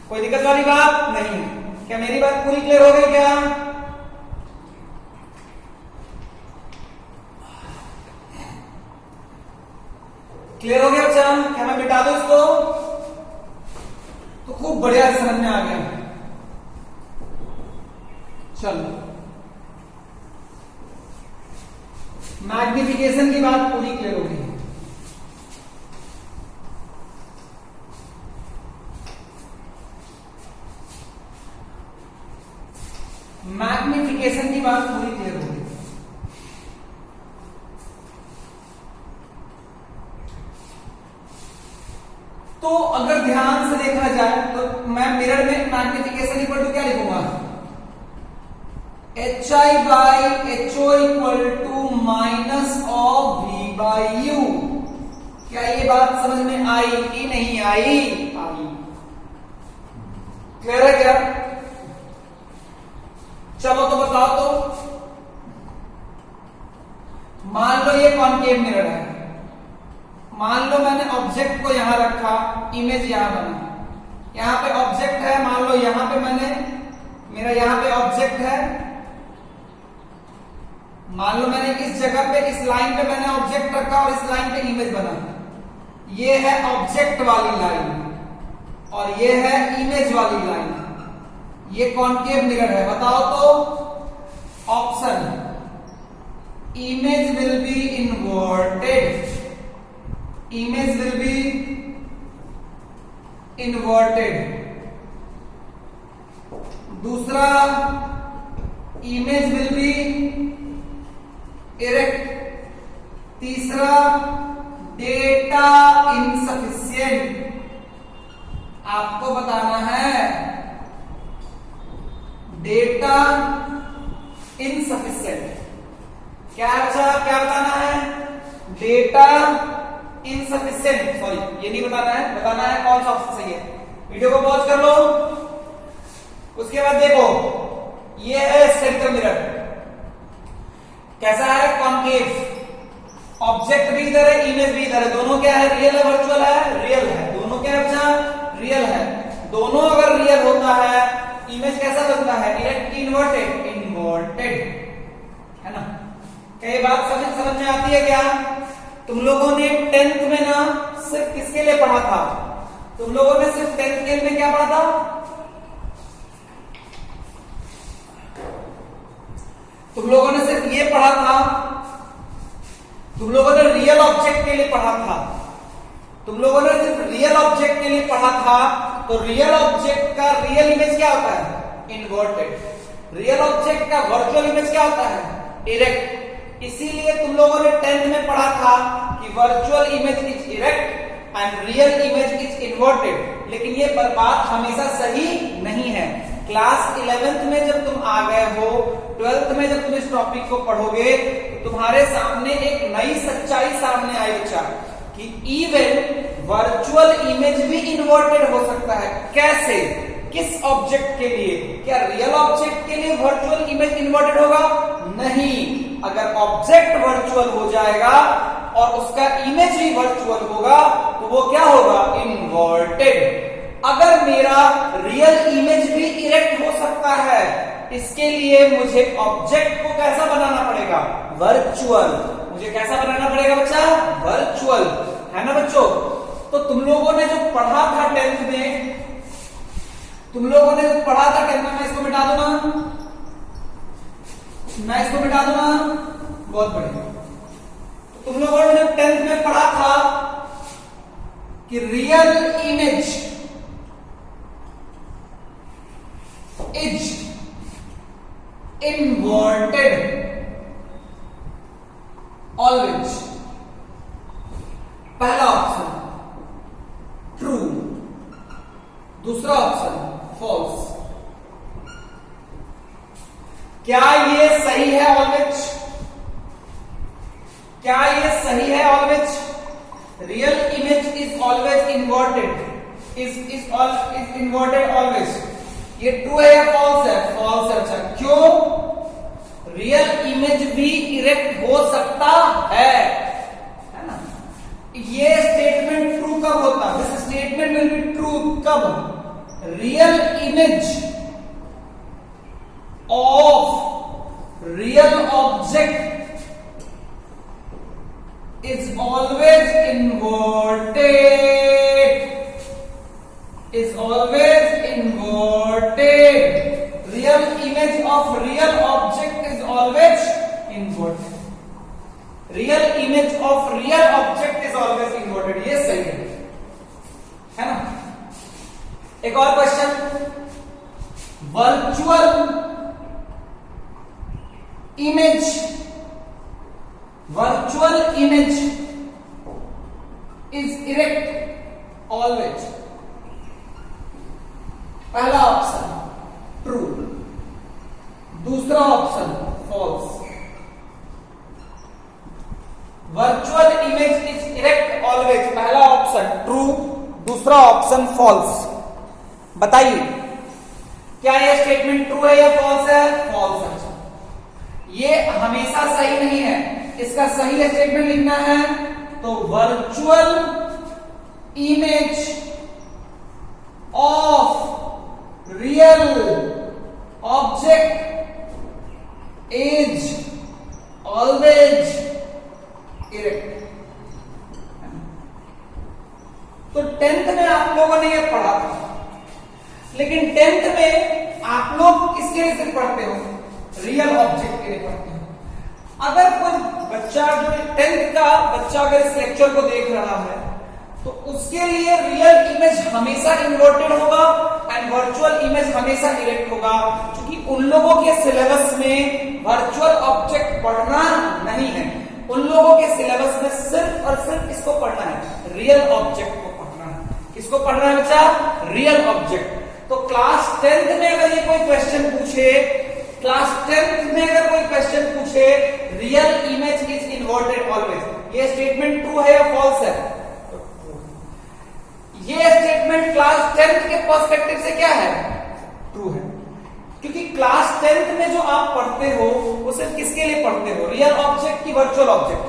कोई दिक्कत वाली बात नहीं? क्या मेरी बात पूरी क्लियर हो गई क्या? क्लियर हो गया बच्चा? क्या मैं मिटा दूं इसको? तो खूब बढ़िया से समझ में आ गया। चलो, मैग्निफिकेशन की बात पूरी क्लियर हो गई। मैग्निफिकेशन की बात पूरी क्लियर हो गई। तो अगर ध्यान से देखा जाए तो मैं मिरर में मैग्निफिकेशन इक्वल टू क्या लिखूंगा? HI by HO equal to minus of V by U। क्या ये बात समझ में आई कि नहीं आई? आई। क्लियर है क्या? चलो तो बताओ तो, मान लो ये कॉनकेव मिरर है, मान लो मैंने ऑब्जेक्ट को यहां रखा, इमेज यहां बना, यहां पे ऑब्जेक्ट है, मान लो यहां पे मैंने, मेरा यहां पे ऑब्जेक्ट है, मान लो मैंने इस जगह पे, इस लाइन पे मैंने ऑब्जेक्ट रखा और इस लाइन पे इमेज बना। ये है ऑब्जेक्ट वाली लाइन और ये है इमेज वाली लाइन। ये कॉनकेव मिरर है। बताओ तो option, image will be inverted, image will be inverted. दूसरा, इमेज विल बी इरेक्ट। तीसरा, डेटा इनसफिशिएंट। आपको बताना है डेटा इनसफिशिएंट। क्या अच्छा, क्या बताना है? Data insufficient. सॉरी, ये नहीं बताना है, बताना है कौन सा ऑप्शन सही है। वीडियो को पॉज कर लो। उसके बाद देखो, ये है स्फेरिकल मिरर। कैसा है? कॉनकेव। ऑब्जेक्ट भी इधर है, इमेज भी इधर है। दोनों क्या है? रियल है, वर्चुअल है? रियल है। दोनों क्या है बच्चा? रियल है। दोनों अगर रियल होता है, इमेज कैसा बनता है? Erect, inverted? इन्वर्टेड, है ना? कई बात समझ में आती है क्या? तुम लोगों ने 10th में ना सिर्फ किसके लिए पढ़ा था? तुम लोगों ने सिर्फ 10th के में क्या पढ़ा था? तुम लोगों ने सिर्फ ये पढ़ा था, तुम लोगों ने रियल ऑब्जेक्ट के लिए पढ़ा था। तुम लोगों ने सिर्फ रियल ऑब्जेक्ट के लिए पढ़ा था। तो रियल ऑब्जेक्ट का रियल इमेज क्या होता है? इन्वर्टेड। रियल ऑब्जेक्ट का वर्चुअल इमेज क्या होता है? इरेक्ट। इसीलिए तुम लोगों ने 10th में पढ़ा था कि virtual image is erect and real image is inverted. लेकिन ये बात हमेशा सही नहीं है। क्लास 11th में जब तुम आ गए हो, 12th में जब तुम इस टॉपिक को पढ़ोगे तो तुम्हारे सामने एक नई सच्चाई सामने आई बच्चा, कि इवन वर्चुअल इमेज भी इन्वर्टेड हो सकता है। कैसे? किस ऑब्जेक्ट के लिए? क्या रियल ऑब्जेक्ट के लिए वर्चुअल इमेज इन्वर्टेड होगा? नहीं। अगर ऑब्जेक्ट वर्चुअल हो जाएगा और उसका इमेज भी वर्चुअल होगा तो वो क्या होगा? इन्वर्टेड। अगर मेरा रियल इमेज भी इरेक्ट हो सकता है, इसके लिए मुझे ऑब्जेक्ट को कैसा बनाना पड़ेगा? वर्चुअल। मुझे कैसा बनाना पड़ेगा बच्चा? वर्चुअल, है ना बच्चों? तो तुम लोगों ने जो पढ़ा था 10th में, मैं इसको मिटा दूंगा, बहुत बढ़िया। तुम लोगों ने जब 10th में पढ़ा था कि real image is inverted always. पहला ऑप्शन ट्रू, दूसरा ऑप्शन फॉल्स। क्या ये सही है ऑलवेज? क्या ये सही है always? Real image is always inverted, is inverted always. ये ट्रू है या फॉल्स है? फॉल्स है। अच्छा, क्यों? रियल इमेज भी इरेक्ट हो सकता है ना? ये स्टेटमेंट ट्रू कब होता है? This statement will be true कब? Real image of real object is always inverted, real image of real object is always inverted, ये सही है ना? एक और question, virtual image is erect always। पहला ऑप्शन ट्रू, दूसरा option false. Virtual image is erect always, पहला option true, दूसरा ऑप्शन फॉल्स। बताइए क्या यह स्टेटमेंट ट्रू है या फॉल्स है? फॉल्स है। ये हमेशा सही नहीं है, इसका सही स्टेटमेंट लिखना है तो virtual image of real object is always erect. तो 10th में आप लोगों ने ये पढ़ा था, लेकिन 10th में आप लोग किसके लिए सिर्फ पढ़ते हो? रियल ऑब्जेक्ट के लिए पढ़ते हो। अगर कोई बच्चा जो 10th का बच्चा अगर इस लेक्चर को देख रहा है तो उसके लिए रियल इमेज हमेशा इन्वर्टेड होगा एंड वर्चुअल इमेज हमेशा इरेक्ट होगा, क्योंकि उन लोगों के सिलेबस में वर्चुअल ऑब्जेक्ट पढ़ना नहीं है। उन लोगों के सिलेबस में सिर्फ और सिर्फ इसको पढ़ना है, रियल ऑब्जेक्ट को पढ़ना है। किसको पढ़ना है बच्चा? Real object. तो क्लास 10th में अगर ये कोई क्वेश्चन पूछे, real image is inverted always, ये स्टेटमेंट ट्रू है या फॉल्स है? ये स्टेटमेंट क्लास 10th के पर्सपेक्टिव से क्या है? ट्रू है, क्योंकि क्लास 10th में जो आप पढ़ते हो वो सिर्फ किसके लिए पढ़ते हो? रियल ऑब्जेक्ट की वर्चुअल ऑब्जेक्ट?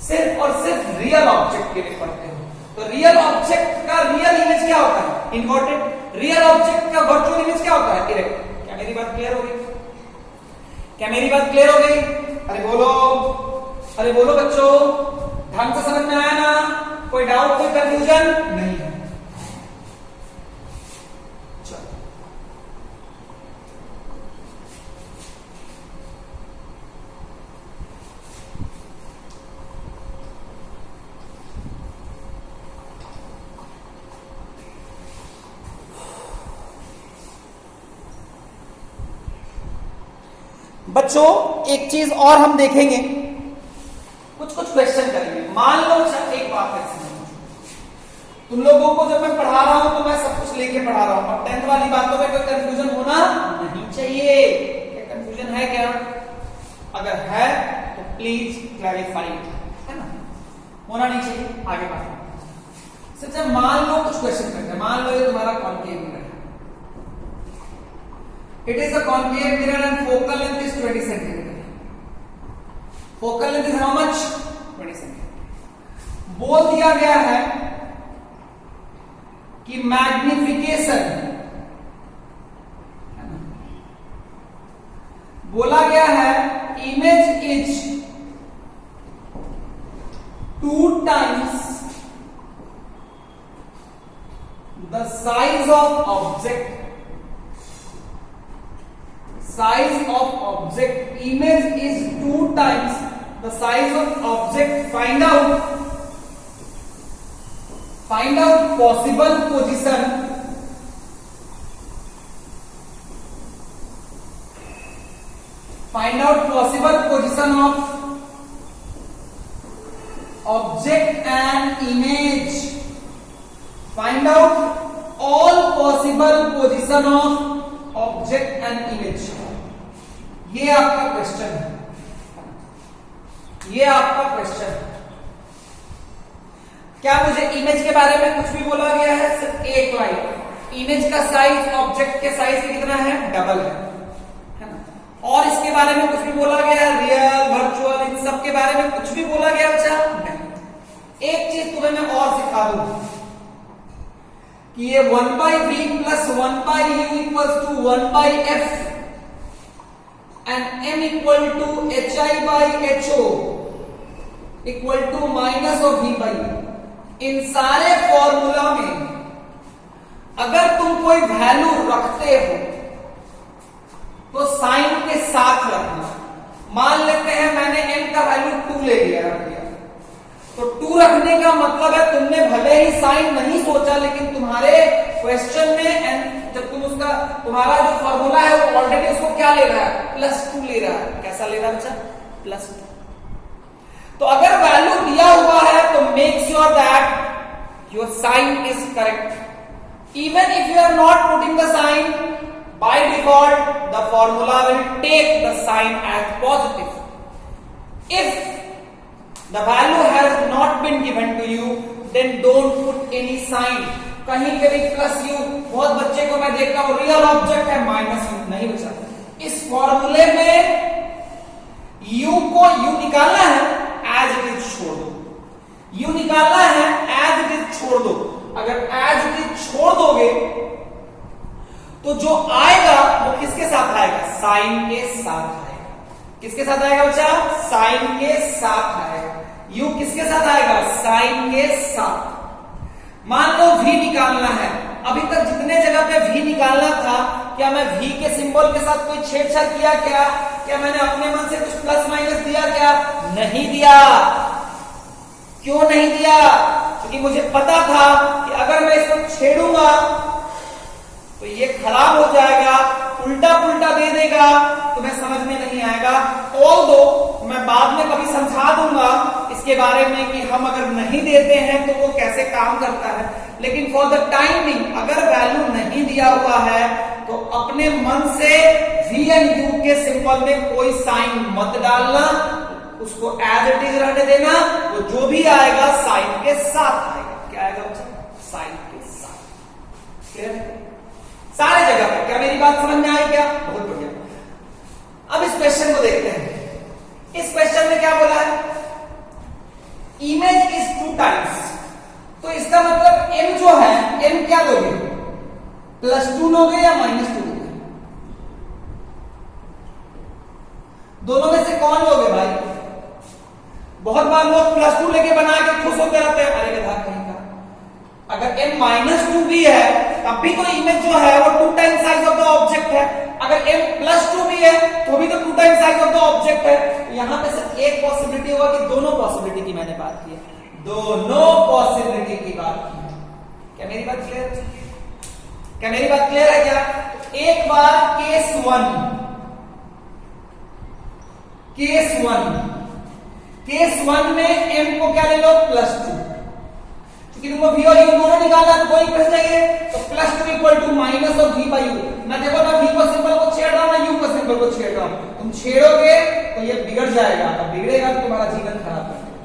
सिर्फ और सिर्फ रियल ऑब्जेक्ट के लिए पढ़ते हो। तो रियल ऑब्जेक्ट का रियल इमेज क्या होता है? इन्वर्टेड। रियल ऑब्जेक्ट का वर्चुअल इमेज क्या होता है? इरेक्ट। क्या मेरी बात क्लियर हो गई? अरे बोलो बच्चों, ढंग से समझ में आया ना? कोई डाउट, कोई कंफ्यूजन नहीं है? चलो बच्चों, एक चीज और हम देखेंगे, कुछ क्वेश्चन करेंगे। मान लो एक बात है, तुम लोगों को जब मैं पढ़ा रहा हूं तो मैं सब कुछ लेके पढ़ा रहा हूं, और 10th वाली बातों में कोई कंफ्यूजन होना नहीं चाहिए। क्या कंफ्यूजन है क्या? अगर है तो प्लीज क्लैरिफाई, है ना? होना नहीं चाहिए। आगे बात सिर्फ जब मान लो कुछ क्वेश्चन करते हैं। मान लो ये तुम्हारा कॉन्केव मिरर है, it is a concave mirror and focal length is 20 centimetre. Focal length is how much? 20 centimetre. बोल दिया गया है की मैग्निफिकेशन, बोला गया है image is 2 times the size of object, size of object, image is 2 times the size of object. Find out possible position, find out possible position of object and image, find out all possible position of object and image. ये आपका question है, ये आपका question है। क्या मुझे image के बारे में कुछ भी बोला गया है? सिर्फ एक लाइन, इमेज का साइज ऑब्जेक्ट के साइज से कितना है? डबल है ना? और इसके बारे में कुछ भी बोला गया है? रियल, वर्चुअल, इन सब के बारे में कुछ भी बोला गया बच्चा? नहीं। एक चीज तुम्हें मैं और सिखा दूं कि ये 1/v plus 1/u equals to 1/f and m equal to hi/ho equal to minus of v/u। इन सारे फॉर्मूला में अगर तुम कोई वैल्यू रखते हो तो साइन के साथ रखना। मान लेते हैं मैंने m का वैल्यू 2 ले लिया, रख दिया, तो 2 रखने का मतलब है तुमने भले ही साइन नहीं सोचा, लेकिन तुम्हारे क्वेश्चन में जब तुम उसका तुम्हारा जो फॉर्मूला है वो ऑलरेडी उसको क्या ले रहा है? +2 ले रहा है। कैसा ले रहा है बच्चा? +2। तो अगर वैल्यू दिया हुआ है तो make sure that your sign is correct. Even if you are not putting the sign, by default the formula will take the sign as positive. If the value has not been given to you then don't put any sign. कहीं पे भी +u, बहुत बच्चे को मैं देखता हूं real object है -u, नहीं बचा। इस फॉर्मूले में u को u निकालना है, एज इट इज छोड़ दो। u निकालना है, एज इट इज छोड़ दो। अगर एज इट इज छोड़ दोगे तो जो आएगा वो किसके साथ आएगा? साइन के साथ आएगा। किसके साथ आएगा बच्चा? साइन के साथ आएगा। u किसके साथ आएगा? साइन के साथ। मान लो v निकालना है, अभी तक जितने जगह पे v निकालना था, क्या मैं v के सिंबल के साथ कोई छेड़छाड़ किया? क्या मैंने अपने मन से कुछ प्लस माइनस दिया? क्या नहीं दिया। क्यों नहीं दिया? क्योंकि मुझे पता था कि अगर मैं इसको छेड़ूंगा तो ये खराब हो जाएगा, उल्टा पुल्टा दे देगा, तुम्हें समझ में नहीं आएगा। ऑल्दो मैं बाद में कभी समझा दूंगा इसके बारे में कि हम अगर नहीं देते हैं तो वो कैसे काम करता है, लेकिन फॉर द टाइम बिंग अगर वैल्यू नहीं दिया हुआ है तो अपने मन से v एंड u के सिंबल में कोई साइन मत डालना, उसको एज इट इज रहने देना। वो जो भी आएगा साइन के साथ आएगा। क्या आएगा बच्चा? साइन के साथ। क्लियर? सारे जगह पे। क्या मेरी बात समझ में आई? क्या? बहुत बढ़िया। अब इस क्वेश्चन को देखते हैं। इस क्वेश्चन में क्या बोला है? इमेज इज 2 टाइम्स, तो इसका मतलब m जो है, m क्या लोगे? +2 लोगे या -2 लोगे? दोनों में से कौन लोगे भाई? बहुत बार लोग +2 लेके बना के खुश होते रहते हैं। अरे गधा कहीं का, अगर m -2 भी है तब भी तो इमेज जो है वो 2 times size of the object है। अगर m +2 भी है तो भी तो 2 times size of the object है। यहां पे सिर्फ एक पॉसिबिलिटी होगा कि दोनों पॉसिबिलिटी की मैंने बात की है, दोनों पॉसिबिलिटी की बात की है। क्या मेरी बात क्लियर है? क्या मेरी बात क्लियर है? क्या एक बार केस 1 में m को क्या ले लो? +2, क्योंकि तुमको v और u दोनों निकालना है तो कोई इक्वेशन चाहिए, तो +2 equal to minus of v/u। मैं देखो ना v को सिंबल को छेड़ रहा हूं ना u को सिंबल को छेड़ रहा हूं। तुम छेड़ोगे तो ये बिगड़ जाएगा, और बिगड़ेगा तो तुम्हारा जीवन खराब कर देगा।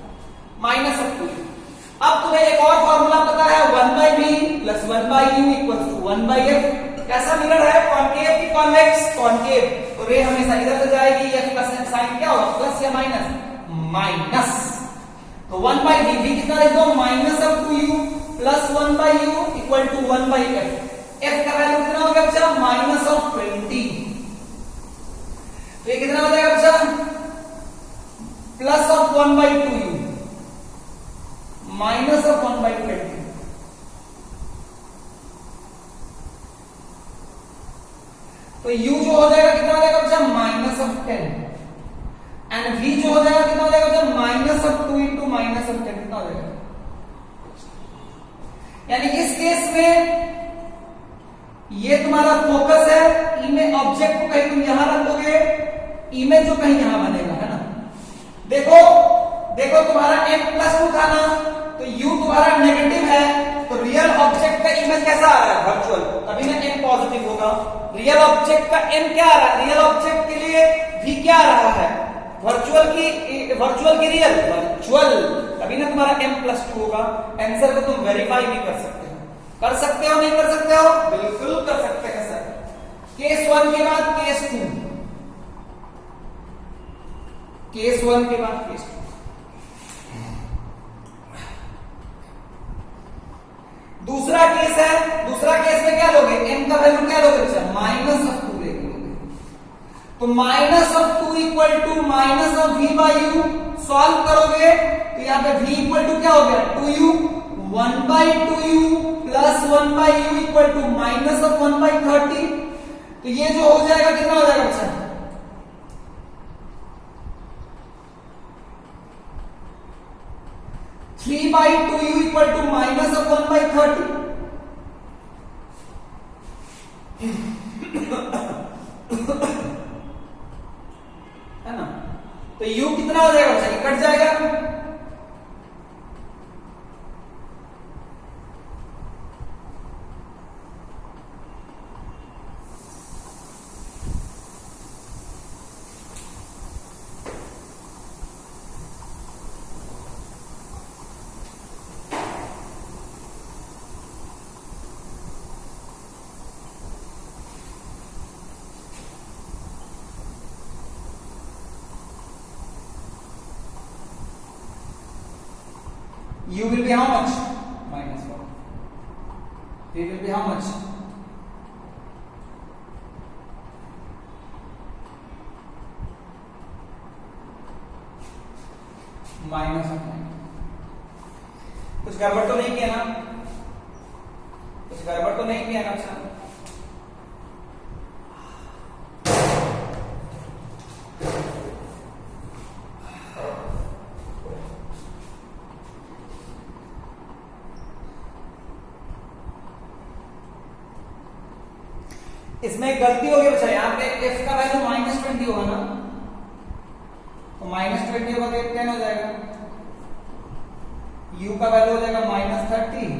-2। अब तुम्हें एक और फॉर्मूला पता है, 1/v + 1/u = 1/f। कैसा मिरर है? कॉनकेव की कॉन्वेक्स? कॉनकेव। तो रे हमेशा इधर से जाएगी, या प्लस साइन क्या होगा? प्लस या माइनस? माइनस। तो 1/v कितना लिख दो? -2u plus 1 by u equal to 1 by f. F का वैल्यू कितना हो गया बच्चा? Minus of 20। तो ये कितना हो जाएगा बच्चा? Plus of 1 by 2 u minus of 1 by 20। तो u जो हो जाएगा कितना हो जाएगा बच्चा? Minus of 10। एंड v जो हो जाएगा कितना हो जाएगा बच्चा? Minus of 2 into minus of 10 कितना हो जाएगा? यानी इस केस में ये तुम्हारा फोकस है, ई में ऑब्जेक्ट को कहीं तुम यहां रखोगे, इमेज जो कहीं यहां बनेगा, है ना। देखो देखो तुम्हारा m+2 था ना, तो u तुम्हारा नेगेटिव है, तो रियल ऑब्जेक्ट का इमेज कैसा आ रहा है? वर्चुअल, तभी ना m पॉजिटिव होगा। रियल ऑब्जेक्ट का m क्या आ रहा है? रियल ऑब्जेक्ट के लिए v क्या आ रहा है? वर्चुअल की रियल वर्चुअल, तभी ना तुम्हारा m+2 होगा। आंसर को तुम वेरीफाई भी कर सकते हो। कर सकते हो नहीं कर सकते हो? बिल्कुल कर सकते हैं सर। केस 1 के बाद केस 2, केस 1 के बाद केस 2। दूसरा केस है, दूसरा केस में क्या लोगे? m का वैल्यू क्या लोगे बच्चा? माइनस ऑफ 2 लेके लोगे। तो minus of 2 equal to minus of v by u solve करोगे तो यहां पे v इक्वल टू क्या हो गया? 2u 1 by 2u plus 1 by u equal to minus of 1 by 30। तो ये जो हो जाएगा कितना हो जाएगा बच्चा? 3 by 2u equal to minus of 1 by 30। है ना। तो u कितना हो जाएगा बच्चा? कट जाएगा। u will be how much? Minus 1. v will be how much? Minus of 9। कुछ गड़बड़ तो नहीं किया ना? कुछ गड़बड़ तो नहीं किया ना? अच्छा, इसमें एक गलती होगी बच्चा। यहाँ पे f का वैल्यू -20 होगा ना, तो -20 होगा तो 10 हो जाएगा। u का वैल्यू हो जाएगा -30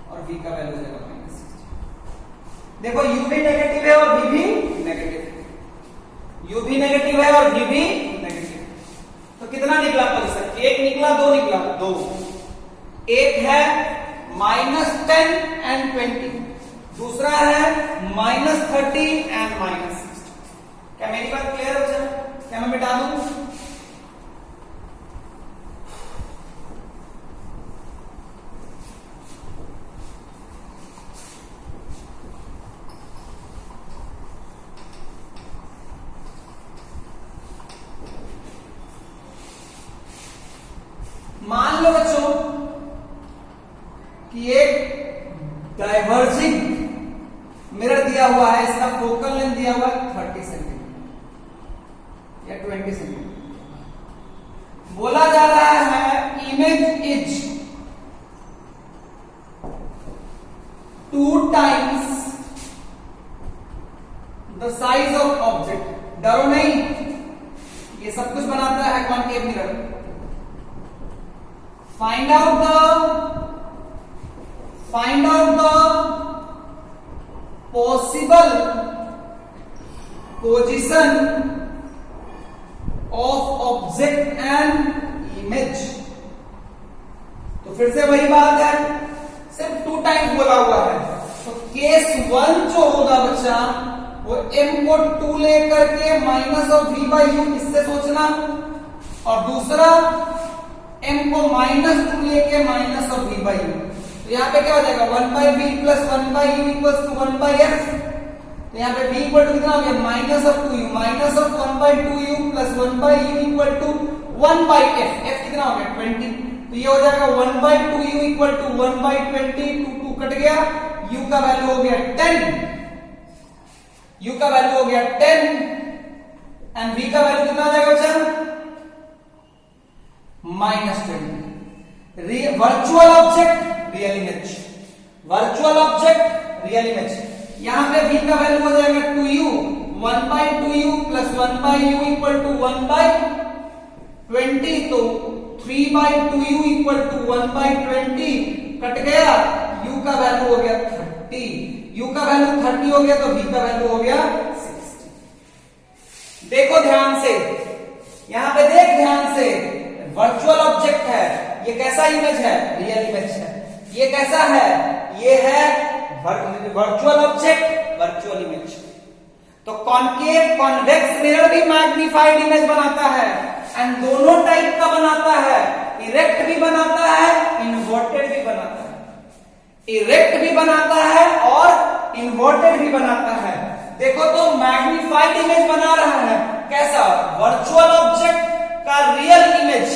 और v का वैल्यू हो जाएगा -60। देखो u भी नेगेटिव है और v भी नेगेटिव है। u भी नेगेटिव है और v भी नेगेटिव है। तो कितना निकला पोजीशन? 1 निकला, 2 निकला? 2। एक है -10 एंड 20, दूसरा है -30 एंड -60। क्या मेरी बात क्लियर है बच्चा? क्या मैं मिटा दूं? मान लो बच्चों कि एक डाइवर्जिंग मिरर दिया हुआ है, इसका फोकल लेंथ दिया हुआ है 30 सेंटीमीटर या 20 सेंटीमीटर। बोला जा रहा है image is 2 times the size of object. डरो नहीं, ये सब कुछ बनाता है concave mirror. Find out the possible position of object and image। तो फिर से वही बात है, सिर्फ 2 टाइम्स बोला हुआ है। तो केस 1 जो होगा बच्चा, वो m को 2 लेकर के minus of v by u इससे सोचना, और दूसरा m को -2 लेके minus of v by u. यहाँ पे क्या हो जाएगा 1 by v plus 1 by u equals to 1 by f. तो यहाँ पे v इक्वल टू कितना हो गया minus of 2u minus of 1 by 2u plus 1 by u equal to 1 by f। f कितना हो गया 20। तो ये हो जाएगा 1 by 2u equal to 1 by 20। 2 cut गया, u का वैल्यू हो गया 10, u का वैल्यू हो गया 10 एंड v का वैल्यू कितना आ जाएगा बच्चा माइनस 20। Virtual object real image, virtual object real image. यहां पे v का वैल्यू हो जाएगा 2u 1 by 2u plus 1 by u equal to 1 by 20। तो 3 by 2u equal to 1 by 20 cut गया, u का वैल्यू हो गया 30। u का वैल्यू 30 हो गया तो v का वैल्यू हो गया 60। देखो ध्यान से, यहां पे देख ध्यान से, वर्चुअल ऑब्जेक्ट है, ये कैसा इमेज है रियल इमेज है। ये कैसा है, ये है वर्चुअल ऑब्जेक्ट वर्चुअल इमेज। तो कॉनकेव कॉन्वेक्स मिरर भी मैग्नीफाइड इमेज बनाता है एंड दोनों टाइप का बनाता है, इरेक्ट भी बनाता है इन्वर्टेड भी बनाता है, इरेक्ट भी बनाता है और इन्वर्टेड भी बनाता है। देखो तो मैग्नीफाइड इमेज बना रहा है, कैसा वर्चुअल ऑब्जेक्ट का रियल इमेज,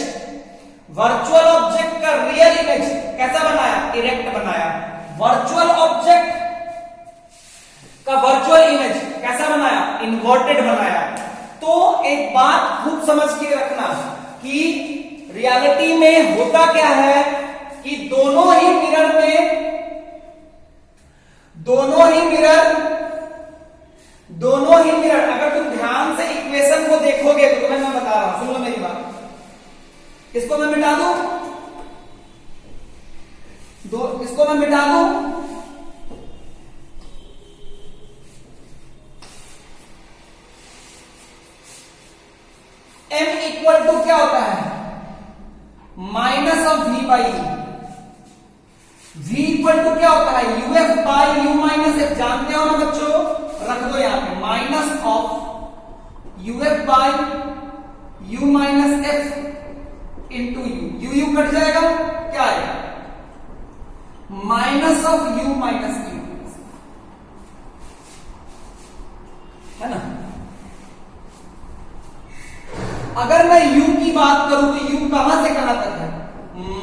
वर्चुअल ऑब्जेक्ट का रियल इमेज कैसा बनाया इरेक्ट बनाया, वर्चुअल ऑब्जेक्ट का वर्चुअल इमेज कैसा बनाया इन्वर्टेड बनाया। तो एक बात खूब समझ के रखना कि रियलिटी में होता क्या है कि दोनों ही मिरर अगर तुम ध्यान से इक्वेशन को देखोगे तो तुम्हें मैं बता रहा हूं, सुन लो मेरी बात। इसको मैं मिटा दूं, इसको मैं मिटा दूं, m इक्वल टू क्या होता है minus of v by u। v equal to क्या होता है uf by u minus f। जानते हो ना बच्चों, रख दो यहां पे minus of uf by u minus f into u cut जाएगा, क्या आएगा minus of u minus u, है ना। अगर मैं u की बात करूं तो u कहां से कहां तक है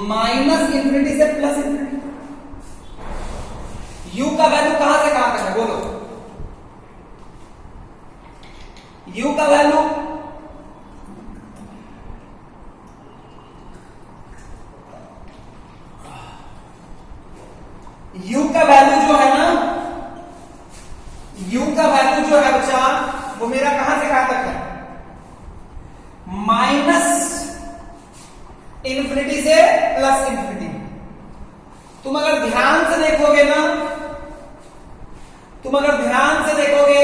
माइनस इंफिनिटी से प्लस इंफिनिटी। u का वैल्यू कहां से कहां तक है बोलो, u का वैल्यू जो है ना, u का वैल्यू जो है बच्चा वो मेरा कहां से कहां तक है माइनस इंफिनिटी से प्लस इंफिनिटी। तुम अगर ध्यान से देखोगे ना, तुम अगर ध्यान से देखोगे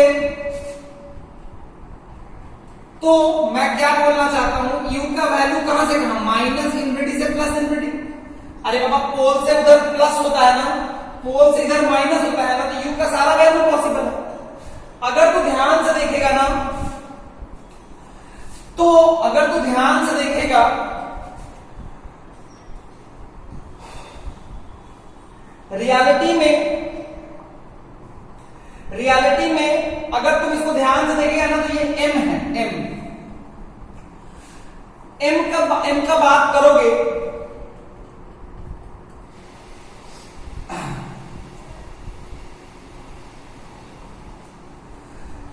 तो मैं क्या बोलना चाहता हूं, u का वैल्यू कहां से कहां माइनस इंफिनिटी से प्लस इंफिनिटी। अरे बाबा पोल से उधर प्लस होता है ना, पोल से इधर माइनस होता है ना, तो u का सारा वैल्यू पॉसिबल है। अगर तू ध्यान से देखेगा ना, तो अगर तू ध्यान से देखेगा रियलिटी में अगर तुम इसको ध्यान से देखेगा ना तो ये m है, m का बात करोगे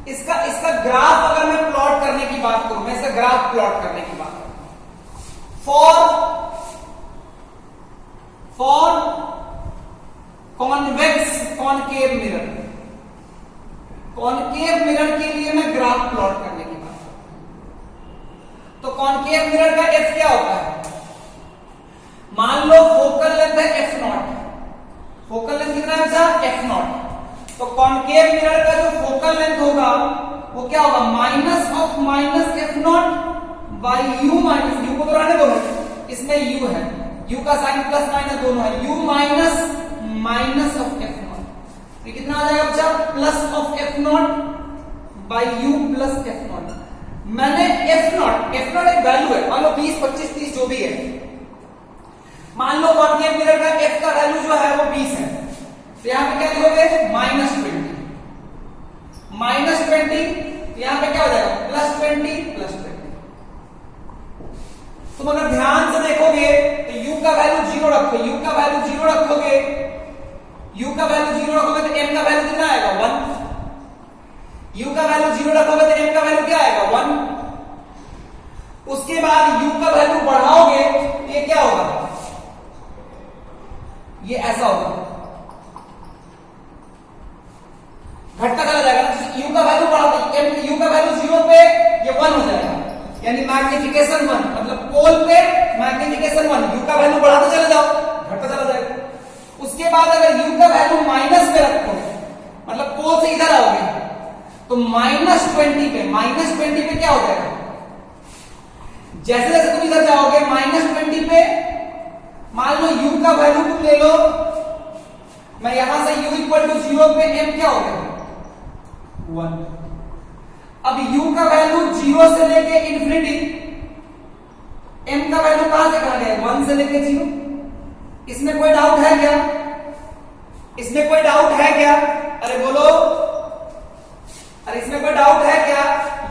इसका ग्राफ अगर मैं प्लॉट करने की बात करूं, मैं इसका ग्राफ प्लॉट करने की बात करूं for convex concave mirror, concave mirror के लिए मैं ग्राफ प्लॉट करने की बात करूं तो कॉनकेव मिरर का एफ क्या होता है, मान लो फोकल लेंथ है f0, फोकल लेंथ कितना है बच्चा f0। तो कॉनकेव मिरर का जो फोकल लेंथ होगा वो क्या होगा minus of minus f0 by u minus, u को तो रहने दो, इसमें u है, u का साइन प्लस माइनस दोनों है, u minus minus of f0। तो कितना आ जाएगा बच्चा plus of f0 by u plus f0। मैंने f0 एक वैल्यू है, मान लो 20 25 30 जो भी है, मान लो कॉन्केव मिरर का f का वैल्यू जो है वो 20 है, तो यहां पे क्या लिखोगे -20, -20, यहां पे क्या हो जाएगा +20 +20। तुम अगर ध्यान से देखोगे तो u का वैल्यू 0 रखो, u का वैल्यू 0 रखोगे, u का वैल्यू 0 रखोगे तो m का वैल्यू कितना आएगा 1, u का वैल्यू 0 रखोगे तो m का वैल्यू क्या आएगा 1। उसके बाद u का वैल्यू बढ़ाओगे तो ये क्या होगा, ये ऐसा होगा, घटता चला जाएगा। u का वैल्यू बढ़ाते u का वैल्यू 0 पे ये 1 हो जाएगा, यानी मैग्निफिकेशन 1, मतलब पोल पे मैग्निफिकेशन 1, u का वैल्यू बढ़ाते चले जाओ, घटता चला जाएगा। उसके बाद अगर u का वैल्यू माइनस में रखोगे, मतलब पोल से इधर आओगे तो -20 पे क्या हो जाएगा, जैसे जैसे तुम इधर जाओगे -20 पे, मान लो u का वैल्यू तुम ले लो, मैं यहां से u इक्वल टू 0 पे m क्या हो गया 1। अब u का वैल्यू 0 से लेके इंफिनिटी, m का वैल्यू कहां से कहां गया 1 से लेके 0। इसमें कोई डाउट है क्या, इसमें कोई डाउट है क्या, अरे बोलो, अरे इसमें कोई डाउट है क्या,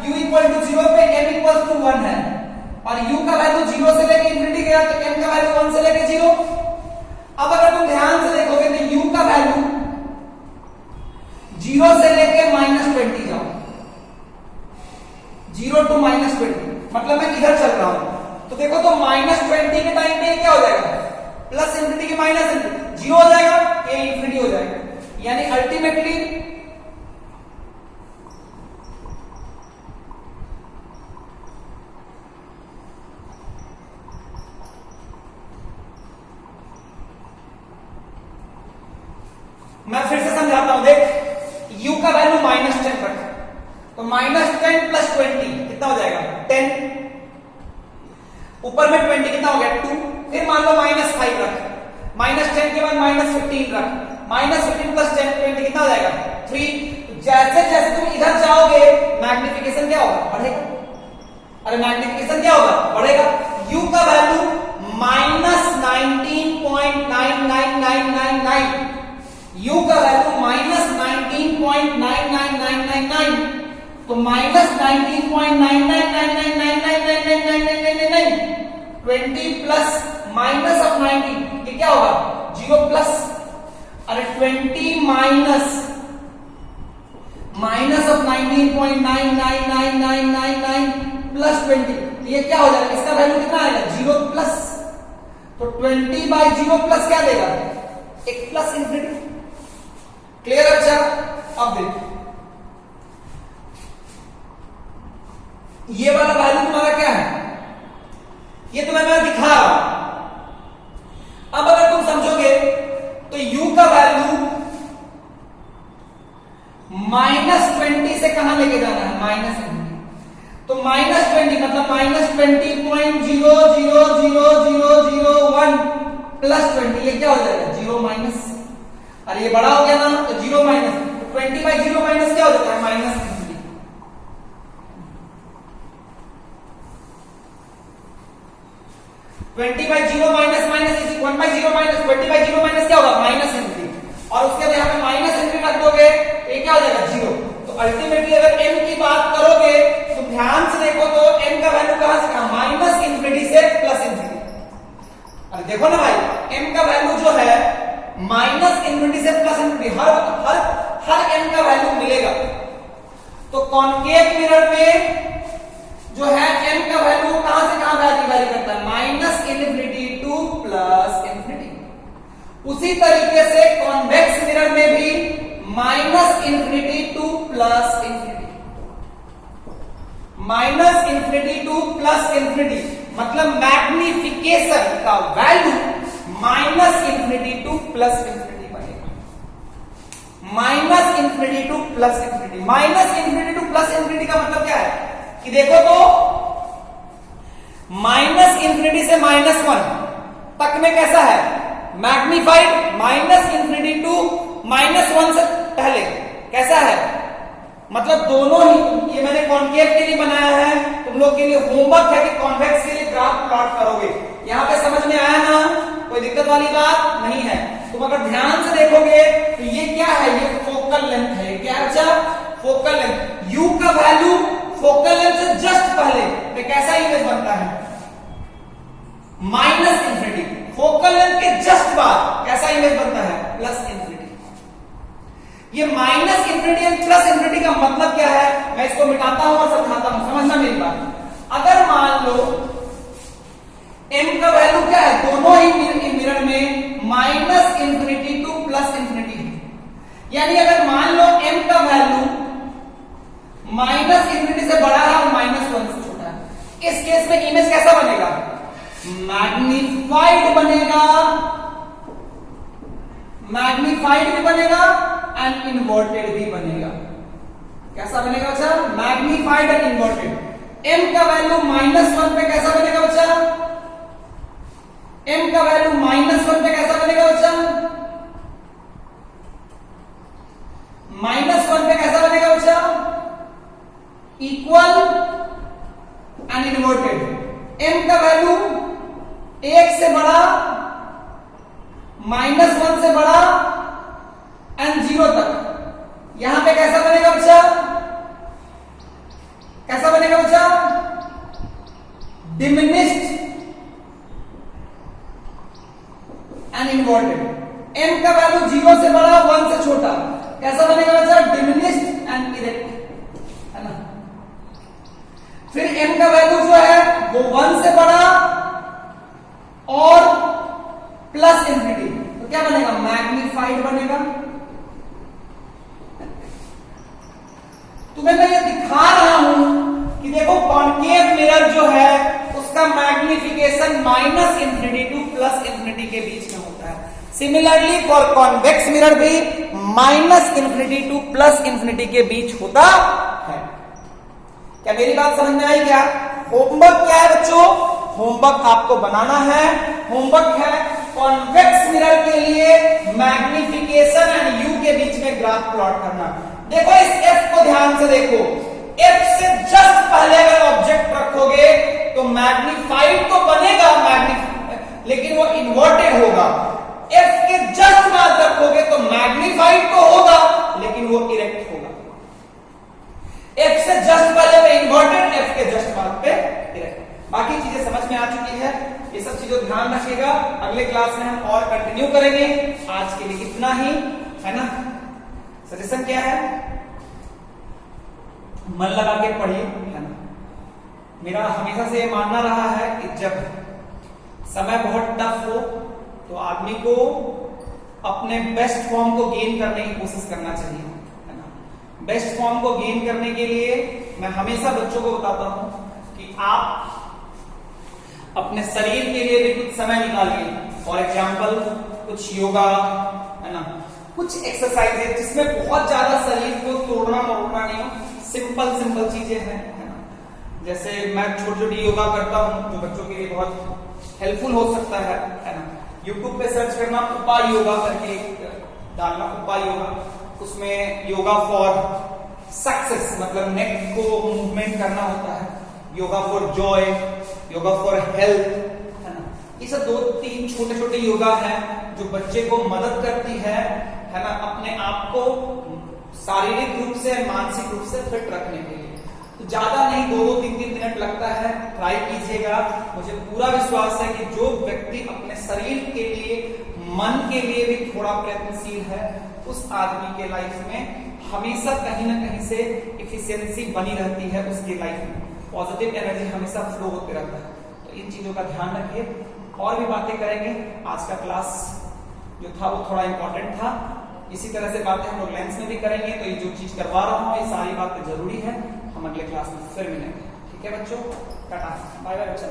u इक्वल टू 0 पे m इक्वल टू 1 है, और u का वैल्यू 0 से लेके इंफिनिटी गया तो m का वैल्यू 1 से लेके 0। अब अगर तुम ध्यान से देखोगे तो u का वैल्यू 0 से लेके -20 जाओ, 0 टू -20, मतलब मैं इधर चल रहा हूं तो देखो तो -20 के टाइम पे क्या हो जाएगा, प्लस इंफिनिटी के माइनस इंफिनिटी 0 हो जाएगा, ये इंफिनिटी हो जाएगा, यानी अल्टीमेटली मैं फिर से समझाता हूं, देख u का वैल्यू -10 रख, तो -10 प्लस 20 कितना हो जाएगा 10, ऊपर में 20 कितना हो गया 2, फिर मान लो -5 रख, -10 के बाद -15 रख, -15 प्लस 10 20 कितना हो जाएगा 3। जैसे जैसे तुम इधर जाओगे मैग्निफिकेशन क्या होगा बढ़ेगा, अरे मैग्निफिकेशन क्या होगा बढ़ेगा, u का वैल्यू -19.99999, u का वैल्यू -19.99999, तो -19.999999999 20 प्लस माइनस ऑफ 19 ये क्या होगा 0 प्लस, अरे 20 माइनस ऑफ 19.9999999 प्लस 20, ये क्या हो जाएगा, इसका वैल्यू कितना आएगा 0 प्लस, तो 20/0 प्लस क्या देगा एक प्लस इंफिनिटी। क्लियर अच्छा, अब देखो ये वाला वैल्यू तुम्हारा क्या है, ये तुम्हें मैं दिखा रहा हूं। अब अगर तुम समझोगे तो u का वैल्यू -20 से कहां लेके जाना है -20, तो -20 मतलब -20.0000001 प्लस 20, ये क्या हो जाएगा 0 माइनस, अरे ये बड़ा हो गया ना तो 0 माइनस, 20/0 माइनस क्या हो जाता है -20। 20/0 माइनस माइनस 1/0 माइनस 20/0 माइनस क्या होगा -∞, और उसके बाद यहाँ पे -∞ रख दोगे ये क्या हो जाएगा 0। तो अल्टीमेटली अगर m की बात करोगे तो ध्यान से देखो तो m का वैल्यू कहां से कहां -∞ से +∞। अरे देखो ना भाई m का वैल्यू जो है -∞ से +∞, हर m का वैल्यू मिलेगा। तो कॉन्केव मिरर में जो है m का वैल्यू कहां से कहां वैरी करता है -∞ टू +∞। उसी तरीके से कॉन्वेक्स मिरर में भी -∞ टू +∞, मतलब मैग्निफिकेशन का वैल्यू -∞ टू +∞ बनेगा, -∞ टू +∞। -∞ टू +∞ का मतलब क्या है कि देखो तो -∞ से -1 तक में कैसा है मैग्निफाइड, -∞ टू -1 से पहले कैसा है, मतलब दोनों ही। ये मैंने कॉन्केव के लिए बनाया है, तुम लोग के लिए होमवर्क है कि कॉन्वेक्स के लिए ग्राफ प्लॉट करोगे। यहां पे समझ में आया ना, कोई वाली बात नहीं है। तुम अगर ध्यान से देखोगे तो ये क्या है, ये फोकल लेंथ है। क्या है बच्चा, फोकल लेंथ। u का वैल्यू फोकल लेंथ से जस्ट पहले में कैसा इमेज बनता है, माइनस इंफिनिटी। फोकल लेंथ के जस्ट बाद कैसा इमेज बनता है, प्लस इंफिनिटी। ये minus infinity and plus infinity का मतलब क्या है, मैं इसको मिटाता हूं और समझाता हूं, समझना मेरी बात। अगर मान लो m का वैल्यू क्या है, दोनों ही मिरर में minus infinity two plus infinity है, यानी अगर मान लो m का वैल्यू माइनस इंफिनिटी से बड़ा है और माइनस 1 से छोटा है, इस केस में इमेज कैसा बनेगा, मैग्निफाइड बनेगा, मैग्निफाइड भी बनेगा एंड इन्वर्टेड भी बनेगा। कैसा बनेगा बच्चा, मैग्निफाइड एंड इन्वर्टेड। m का वैल्यू -1 पे कैसा बनेगा बच्चा, m का वैल्यू -1 पे कैसा बनेगा बच्चा, -1 पे कैसा बनेगा बच्चा, इक्वल एंड इन्वर्टेड। m का वैल्यू 1 से बड़ा, -1 से बड़ा एंड 0 तक, यहां पे कैसा बनेगा बच्चा, कैसा बनेगा बच्चा, डिमिनिश्ड एंड इन्वर्टेड। m का वैल्यू 0 से बड़ा 1 से छोटा, कैसा बनेगा बच्चा, डिमिनिश्ड एंड इरेक्ट, है ना। फिर m का वैल्यू जो है वो 1 से बड़ा और प्लस इंफिनिटी, तो क्या बनेगा, मैग्निफाइड बनेगा। तुम्हें मैं ये दिखा रहा हूं कि देखो कॉन्केव मिरर जो है उसका magnification minus infinity two plus infinity के बीच में होता है। सिमिलरली फॉर कॉन्वेक्स मिरर भी minus infinity two plus infinity के बीच होता है। क्या मेरी बात समझ में आई क्या? होमवर्क क्या है बच्चों, होमवर्क आपको बनाना है, होमवर्क है कॉन्वेक्स मिरर के लिए मैग्निफिकेशन एंड यू के बीच में ग्राफ प्लॉट करना। देखो इस f को ध्यान से देखो, f से जस्ट पहले अगर ऑब्जेक्ट रखोगे तो मैग्निफाइड तो बनेगा, लेकिन वो इन्वर्टेड होगा। f के जस्ट बाद रखोगे तो मैग्निफाइड तो होगा लेकिन वो इरेक्ट होगा। f से जस्ट पहले पे इन्वर्टेड, f के जस्ट बाद पे इरेक्ट। बाकी चीजें समझ में आ चुकी है, ये सब चीजों ध्यान रखिएगा। अगले क्लास में हम और कंटिन्यू करेंगे। आज के लिए इतना ही, है ना। सजेशन क्या है, मन लगा के पढ़िए, है ना। मेरा हमेशा से ये मानना रहा है कि जब समय बहुत टफ हो तो आदमी को अपने बेस्ट फॉर्म को गेन करने की कोशिश करना चाहिए, है ना। बेस्ट फॉर्म को गेन करने के लिए मैं हमेशा बच्चों को बताता हूं कि आप अपने शरीर के लिए भी कुछ समय निकालिए। फॉर एग्जाम्पल कुछ योगा, है ना, कुछ एक्सरसाइजेज जिसमें बहुत ज्यादा शरीर को तोड़ना मरोड़ना नहीं हो, सिंपल सिंपल चीजें हैं, है ना। जैसे मैं छोटी छोटी योगा करता हूं जो बच्चों के लिए बहुत हेल्पफुल हो सकता है ना। यूट्यूब पे सर्च करना उपा योगा करके डालना, उपा योगा, उसमें योगा फॉर सक्सेस मतलब नेक को मूवमेंट करना होता है, yoga for Joy, yoga for health, है ना। ये सब 2-3 छोटे छोटे योगा हैं जो बच्चे को मदद करती है ना, अपने आप को शारीरिक रूप से मानसिक रूप से फिट रखने के लिए। तो ज्यादा नहीं, 2-3 मिनट लगता है, ट्राई कीजिएगा। मुझे पूरा विश्वास है कि जो व्यक्ति अपने शरीर के लिए, मन के लिए भी थोड़ा प्रयत्नशील है, उस आदमी के लाइफ में हमेशा कहीं ना कहीं से इफिशियंसी बनी रहती है, उसकी लाइफ में पॉजिटिव एनर्जी हमेशा फ्लो होते रहता है। तो इन चीजों का ध्यान रखिए। और भी बातें करेंगे, आज का क्लास जो था वो थोड़ा इंपॉर्टेंट था। इसी तरह से बातें हम लोग लेंस में भी करेंगे। तो ये जो चीज करवा रहा हूं ये सारी बातें जरूरी है। हम अगले क्लास में फिर मिलेंगे, ठीक है बच्चों, टाटा, बाय बाय बच्चा।